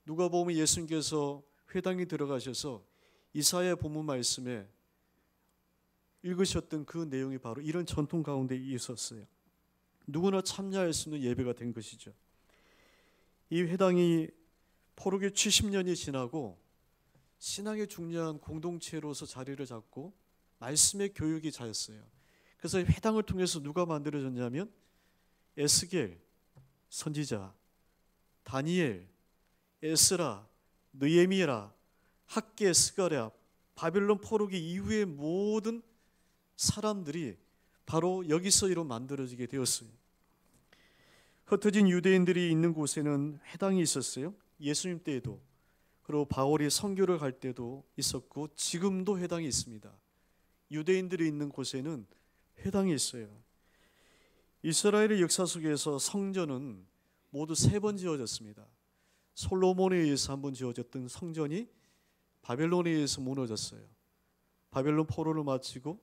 누가복음에 예수님께서 회당에 들어가셔서 이사야 본문 말씀에 읽으셨던 그 내용이 바로 이런 전통 가운데 있었어요. 누구나 참여할 수 있는 예배가 된 것이죠. 이 회당이 포로기 70년이 지나고 신앙의 중요한 공동체로서 자리를 잡고 말씀의 교육이 자였어요. 그래서 회당을 통해서 누가 만들어졌냐면 에스겔 선지자, 다니엘, 에스라, 느헤미야, 학개, 스가랴, 바벨론 포로기 이후의 모든 사람들이 바로 여기서 이로 만들어지게 되었어요. 흩어진 유대인들이 있는 곳에는 회당이 있었어요. 예수님 때에도, 그리고 바울이 선교를 갈 때도 있었고 지금도 회당이 있습니다. 유대인들이 있는 곳에는 회당이 있어요. 이스라엘의 역사 속에서 성전은 모두 3번 지어졌습니다. 솔로몬에 의해서 한 번 지어졌던 성전이 바벨론에 의해서 무너졌어요. 바벨론 포로를 마치고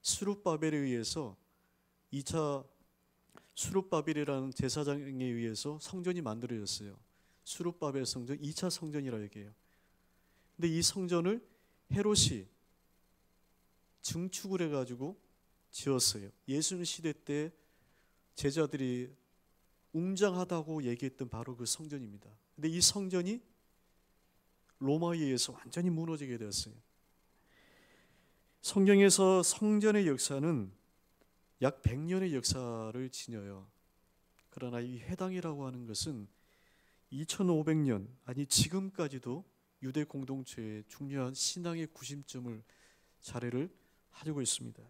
스룹바벨에 의해서 2차 수룹바벨이라는 제사장에 의해서 성전이 만들어졌어요. 수룹바벨 성전, 2차 성전이라 얘기해요. 근데 이 성전을 헤롯이 증축을 해가지고 지었어요. 예수님 시대 때 제자들이 웅장하다고 얘기했던 바로 그 성전입니다. 근데 이 성전이 로마에 의해서 완전히 무너지게 되었어요. 성경에서 성전의 역사는 약 100년의 역사를 지녀요. 그러나 이 회당이라고 하는 것은 2500년, 아니 지금까지도 유대 공동체의 중요한 신앙의 구심점을 자리를 하고 있습니다.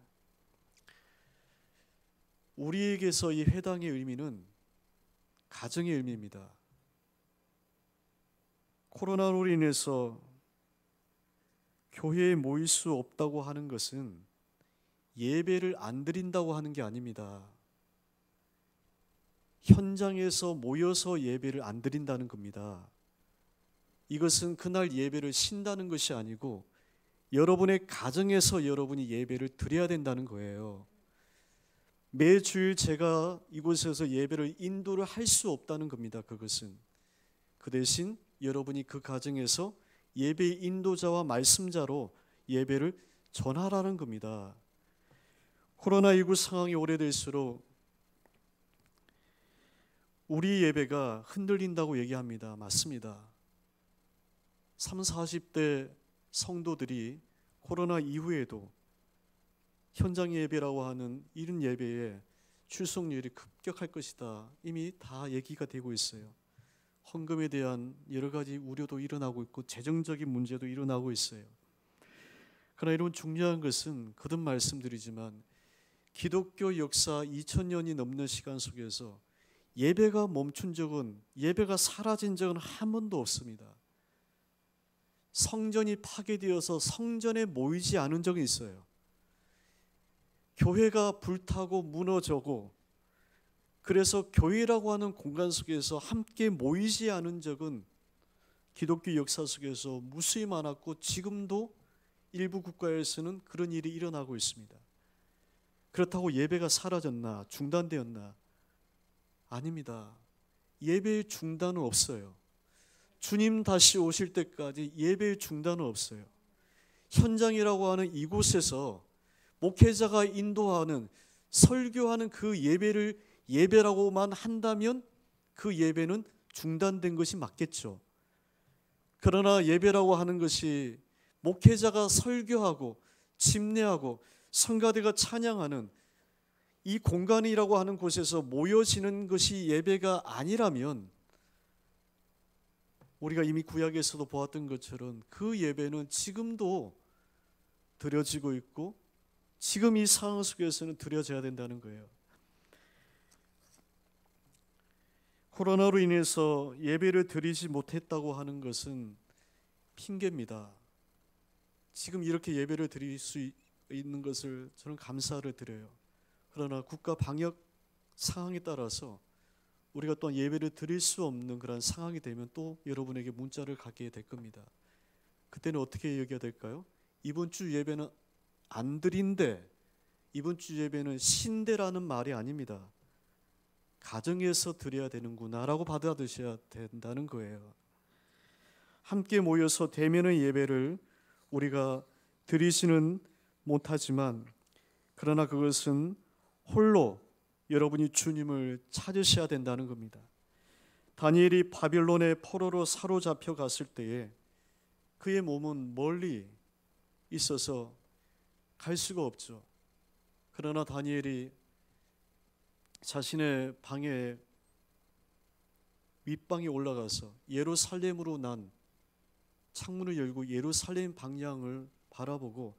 우리에게서 이 회당의 의미는 가정의 의미입니다. 코로나로 인해서 교회에 모일 수 없다고 하는 것은 예배를 안 드린다고 하는 게 아닙니다. 현장에서 모여서 예배를 안 드린다는 겁니다. 이것은 그날 예배를 쉰다는 것이 아니고 여러분의 가정에서 여러분이 예배를 드려야 된다는 거예요. 매주일 제가 이곳에서 예배를 인도를 할 수 없다는 겁니다. 그것은 그 대신 여러분이 그 가정에서 예배의 인도자와 말씀자로 예배를 전하라는 겁니다. 코로나19 상황이 오래될수록 우리 예배가 흔들린다고 얘기합니다. 맞습니다. 30, 40대 성도들이 코로나 이후에도 현장 예배라고 하는 이런 예배에 출석률이 급격할 것이다. 이미 다 얘기가 되고 있어요. 헌금에 대한 여러 가지 우려도 일어나고 있고 재정적인 문제도 일어나고 있어요. 그러나 이런 중요한 것은 거듭 말씀드리지만 기독교 역사 2000년이 넘는 시간 속에서 예배가 멈춘 적은, 예배가 사라진 적은 한 번도 없습니다. 성전이 파괴되어서 성전에 모이지 않은 적이 있어요. 교회가 불타고 무너져고 그래서 교회라고 하는 공간 속에서 함께 모이지 않은 적은 기독교 역사 속에서 무수히 많았고 지금도 일부 국가에서는 그런 일이 일어나고 있습니다. 그렇다고 예배가 사라졌나 중단되었나? 아닙니다. 예배의 중단은 없어요. 주님 다시 오실 때까지 예배의 중단은 없어요. 현장이라고 하는 이곳에서 목회자가 인도하는 설교하는 그 예배를 예배라고만 한다면 그 예배는 중단된 것이 맞겠죠. 그러나 예배라고 하는 것이 목회자가 설교하고 침례하고 성가대가 찬양하는 이 공간이라고 하는 곳에서 모여지는 것이 예배가 아니라면 우리가 이미 구약에서도 보았던 것처럼 그 예배는 지금도 드려지고 있고 지금 이 상황 속에서는 드려져야 된다는 거예요. 코로나로 인해서 예배를 드리지 못했다고 하는 것은 핑계입니다. 지금 이렇게 예배를 드릴 수 있는 것을 저는 감사를 드려요. 그러나 국가 방역 상황에 따라서 우리가 또한 예배를 드릴 수 없는 그런 상황이 되면 또 여러분에게 문자를 갖게 될 겁니다. 그때는 어떻게 얘기해야 될까요? 이번 주 예배는 안 드린대, 이번 주 예배는 신대라는 말이 아닙니다. 가정에서 드려야 되는구나라고 받아들여야 된다는 거예요. 함께 모여서 대면의 예배를 우리가 드리지는 못하지만 그러나 그것은 홀로 여러분이 주님을 찾으셔야 된다는 겁니다. 다니엘이 바빌론의 포로로 사로잡혀 갔을 때에 그의 몸은 멀리 있어서 갈 수가 없죠. 그러나 다니엘이 자신의 방에 윗방에 올라가서 예루살렘으로 난 창문을 열고 예루살렘 방향을 바라보고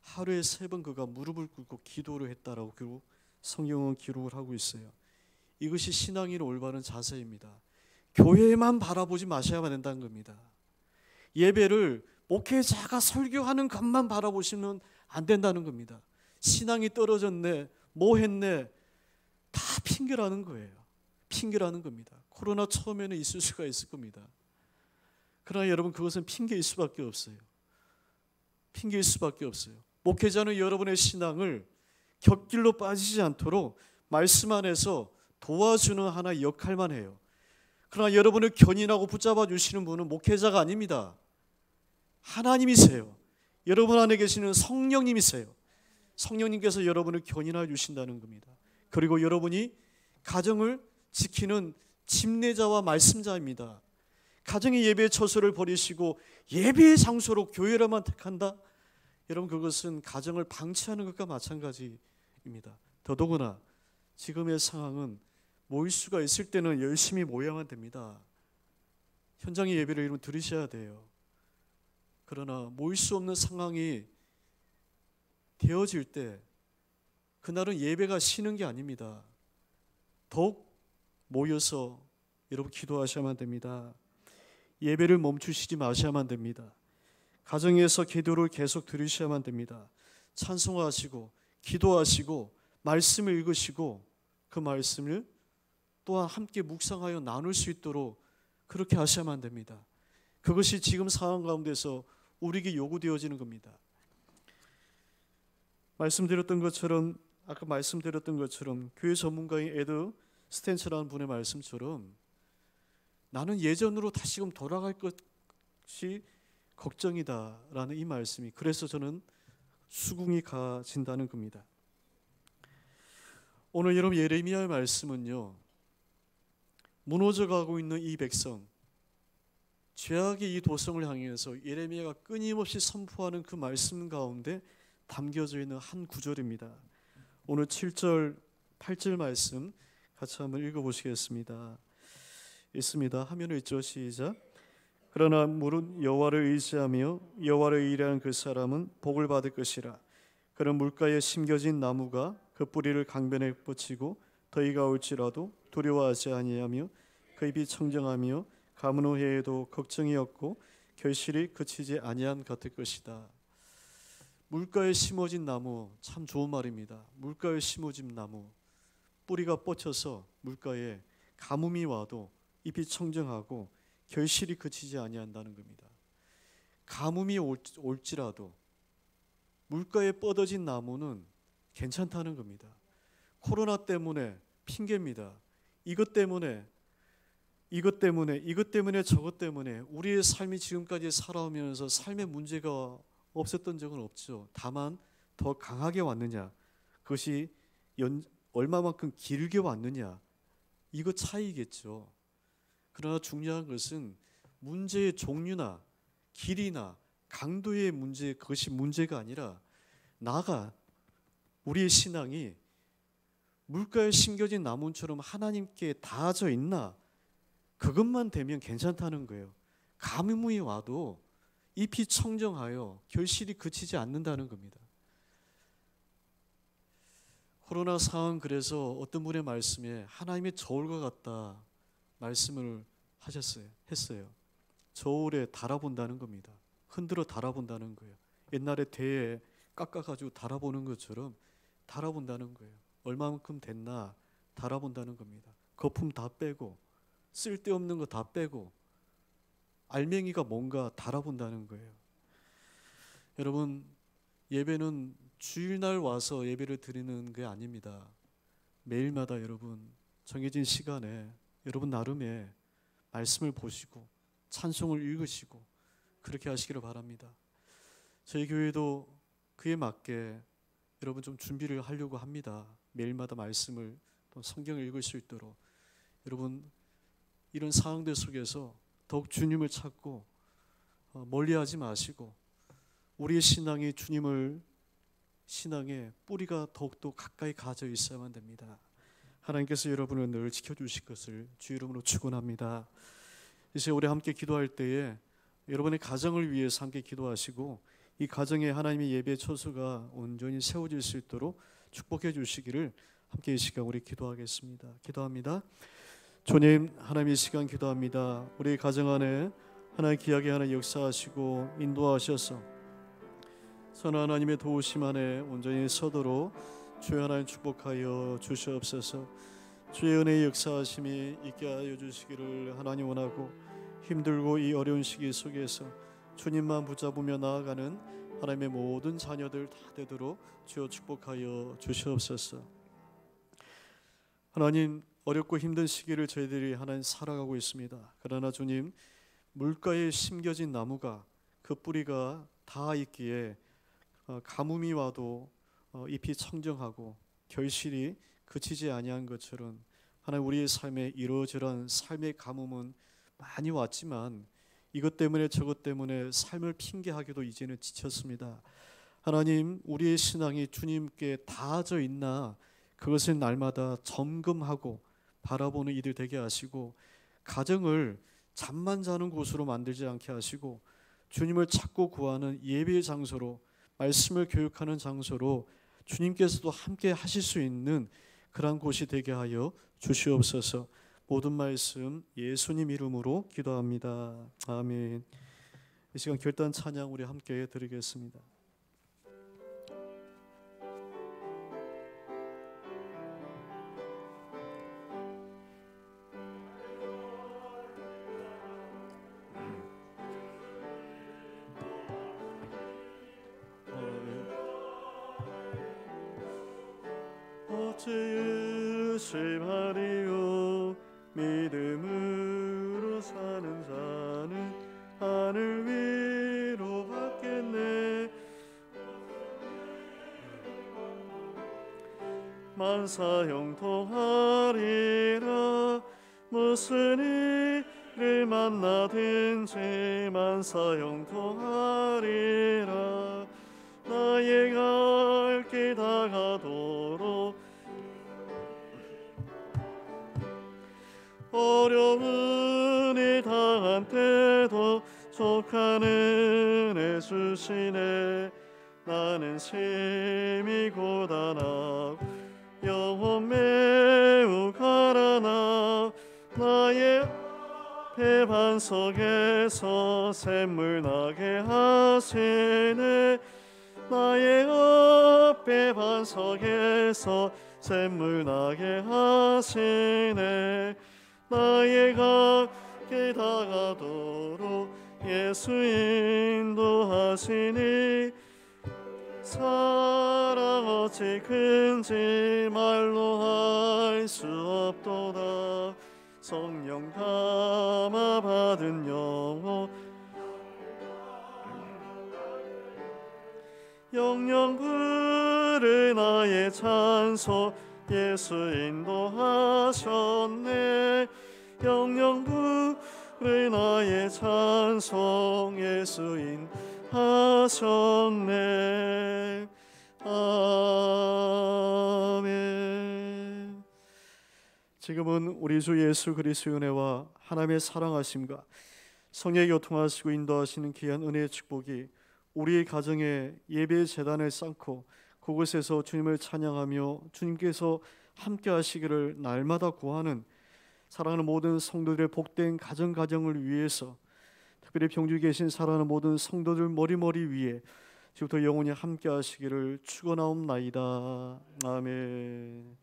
하루에 3번 그가 무릎을 꿇고 기도를 했다라고 성경은 기록을 하고 있어요. 이것이 신앙인의 올바른 자세입니다. 교회만 바라보지 마셔야 된다는 겁니다. 예배를 목회자가 설교하는 것만 바라보시면 안 된다는 겁니다. 신앙이 떨어졌네, 뭐 했네, 다 핑계라는 거예요. 핑계라는 겁니다. 코로나 처음에는 있을 수가 있을 겁니다. 그러나 여러분 그것은 핑계일 수밖에 없어요. 핑계일 수밖에 없어요. 목회자는 여러분의 신앙을 곁길로 빠지지 않도록 말씀 안에서 도와주는 하나의 역할만 해요. 그러나 여러분을 견인하고 붙잡아 주시는 분은 목회자가 아닙니다. 하나님이세요. 여러분 안에 계시는 성령님이세요. 성령님께서 여러분을 견인하여 주신다는 겁니다. 그리고 여러분이 가정을 지키는 침례자와 말씀자입니다. 가정의 예배 처소를 버리시고 예배의 장소로 교회로만 택한다? 여러분, 그것은 가정을 방치하는 것과 마찬가지입니다. 더더구나 지금의 상황은 모일 수가 있을 때는 열심히 모여야만 됩니다. 현장의 예배를 여러분 들으셔야 돼요. 그러나 모일 수 없는 상황이 되어질 때 그날은 예배가 쉬는 게 아닙니다. 더욱 모여서 여러분 기도하셔야만 됩니다. 예배를 멈추시지 마셔야만 됩니다. 가정에서 기도를 계속 들으셔야만 됩니다. 찬송하시고 기도하시고 말씀을 읽으시고 그 말씀을 또한 함께 묵상하여 나눌 수 있도록 그렇게 하셔야만 됩니다. 그것이 지금 상황 가운데서 우리에게 요구되어지는 겁니다. 아까 말씀드렸던 것처럼 교회 전문가인 에드 스탠처라는 분의 말씀처럼 나는 예전으로 다시금 돌아갈 것이 걱정이다라는 이 말씀이, 그래서 저는 수긍이 가진다는 겁니다. 오늘 여러분 예레미야의 말씀은요, 무너져가고 있는 이 백성, 죄악의 이 도성을 향해서 예레미야가 끊임없이 선포하는 그 말씀 가운데 담겨져 있는 한 구절입니다. 오늘 7절, 8절 말씀 같이 한번 읽어보시겠습니다. 있습니다. 화면에 있죠. 시작. 그러나 물은 여호와를 의지하며 여호와를 의뢰하는 그 사람은 복을 받을 것이라. 그런 물가에 심겨진 나무가 그 뿌리를 강변에 뻗치고 더위가 올지라도 두려워하지 아니하며 그 잎이 청정하며 가뭄 후에도 걱정이 없고 결실이 그치지 아니한 같을 것이다. 물가에 심어진 나무, 참 좋은 말입니다. 물가에 심어진 나무, 뿌리가 뻗쳐서 물가에 가뭄이 와도 잎이 청정하고 결실이 그치지 아니한다는 겁니다. 가뭄이 올지라도 물가에 뻗어진 나무는 괜찮다는 겁니다. 코로나 때문에 핑계입니다. 이것 때문에 저것 때문에 우리의 삶이 지금까지 살아오면서 삶의 문제가 없었던 적은 없죠. 다만 더 강하게 왔느냐, 그것이 얼마만큼 길게 왔느냐, 이거 차이겠죠. 그러나 중요한 것은 문제의 종류나 길이나 강도의 문제, 그것이 문제가 아니라 나가 우리의 신앙이 물가에 심겨진 나무처럼 하나님께 닿아져 있나, 그것만 되면 괜찮다는 거예요. 가뭄이 와도 잎이 청정하여 결실이 그치지 않는다는 겁니다. 코로나 상황, 그래서 어떤 분의 말씀에 하나님의 저울과 같다 말씀을 했어요. 저울에 달아본다는 겁니다. 흔들어 달아본다는 거예요. 옛날에 대에 깎아가지고 달아보는 것처럼 달아본다는 거예요. 얼마만큼 됐나 달아본다는 겁니다. 거품 다 빼고 쓸데없는 거 다 빼고 알맹이가 뭔가 달아본다는 거예요. 여러분, 예배는 주일날 와서 예배를 드리는 게 아닙니다. 매일마다 여러분 정해진 시간에 여러분 나름의 말씀을 보시고 찬송을 읽으시고 그렇게 하시기를 바랍니다. 저희 교회도 그에 맞게 여러분 좀 준비를 하려고 합니다. 매일마다 말씀을 또 성경을 읽을 수 있도록. 여러분 이런 상황들 속에서 더욱 주님을 찾고 멀리하지 마시고 우리의 신앙이 신앙의 뿌리가 더욱더 가까이 가져 있어야만 됩니다. 하나님께서 여러분을 늘 지켜주실 것을 주 이름으로 축원합니다. 이제 우리 함께 기도할 때에 여러분의 가정을 위해서 함께 기도하시고 이 가정에 하나님의 예배 처소가 온전히 세워질 수 있도록 축복해 주시기를 함께 이 시간 우리 기도하겠습니다. 기도합니다. 주님, 하나님 이 시간 기도합니다. 우리 가정 안에 하나님 귀하게 하나 역사하시고 인도하셔서 선한 하나님의 도우심 안에 온전히 서도록 주의 하나님 축복하여 주시옵소서. 주의 은혜의 역사하심이 있게 하여 주시기를 하나님 원하고 힘들고 이 어려운 시기 속에서 주님만 붙잡으며 나아가는 하나님의 모든 자녀들 다 되도록 주여 축복하여 주시옵소서. 하나님, 어렵고 힘든 시기를 저희들이 하나님 살아가고 있습니다. 그러나 주님, 물가에 심겨진 나무가 그 뿌리가 다 있기에 가뭄이 와도 잎이 청정하고 결실이 그치지 아니한 것처럼 하나님, 우리의 삶에 이러저러한 삶의 가뭄은 많이 왔지만 이것 때문에 저것 때문에 삶을 핑계하기도 이제는 지쳤습니다. 하나님, 우리의 신앙이 주님께 닿아져 있나 그것을 날마다 점검하고 바라보는 이들 되게 하시고, 가정을 잠만 자는 곳으로 만들지 않게 하시고 주님을 찾고 구하는 예배의 장소로, 말씀을 교육하는 장소로 주님께서도 함께 하실 수 있는 그러한 곳이 되게 하여 주시옵소서. 모든 말씀 예수님 이름으로 기도합니다. 아멘. 이 시간 결단 찬양 우리 함께 드리겠습니다. 의심하리요 믿음으로 사는 자는 하늘 위로 받겠네. 만사형통하리라. 무슨 일을 만나든지 만사형통하리라. 나의 갈 길 다가도록 어려운 일 당한 때도 족한 은혜 주시네. 나는 심히 고단하고 영혼 매우 가라나. 나의 배 반석에서 샘물 나게 하시네. 나의 앞에 반석에서 샘물 나게 하시네. 나의 갈 다가도록 예수 인도하시니. 사랑 어찌 큰지 말로 할 수 없도다. 성령 감화 받은 영혼 영영 부르 나의 찬송 예수 인도하셨네. 영영 부르 나의 찬송 예수 인도하셨네. 아멘. 지금은 우리 주 예수 그리스도의 은혜와 하나님의 사랑하심과 성령의 교통하시고 인도하시는 귀한 은혜의 축복이 우리의 가정에 예배의 제단을 쌓고 그곳에서 주님을 찬양하며 주님께서 함께 하시기를 날마다 구하는 사랑하는 모든 성도들의 복된 가정을 위해서, 특별히 병주에 계신 사랑하는 모든 성도들 머리머리 위에 지금부터 영원히 함께 하시기를 축원하옵나이다. 아멘.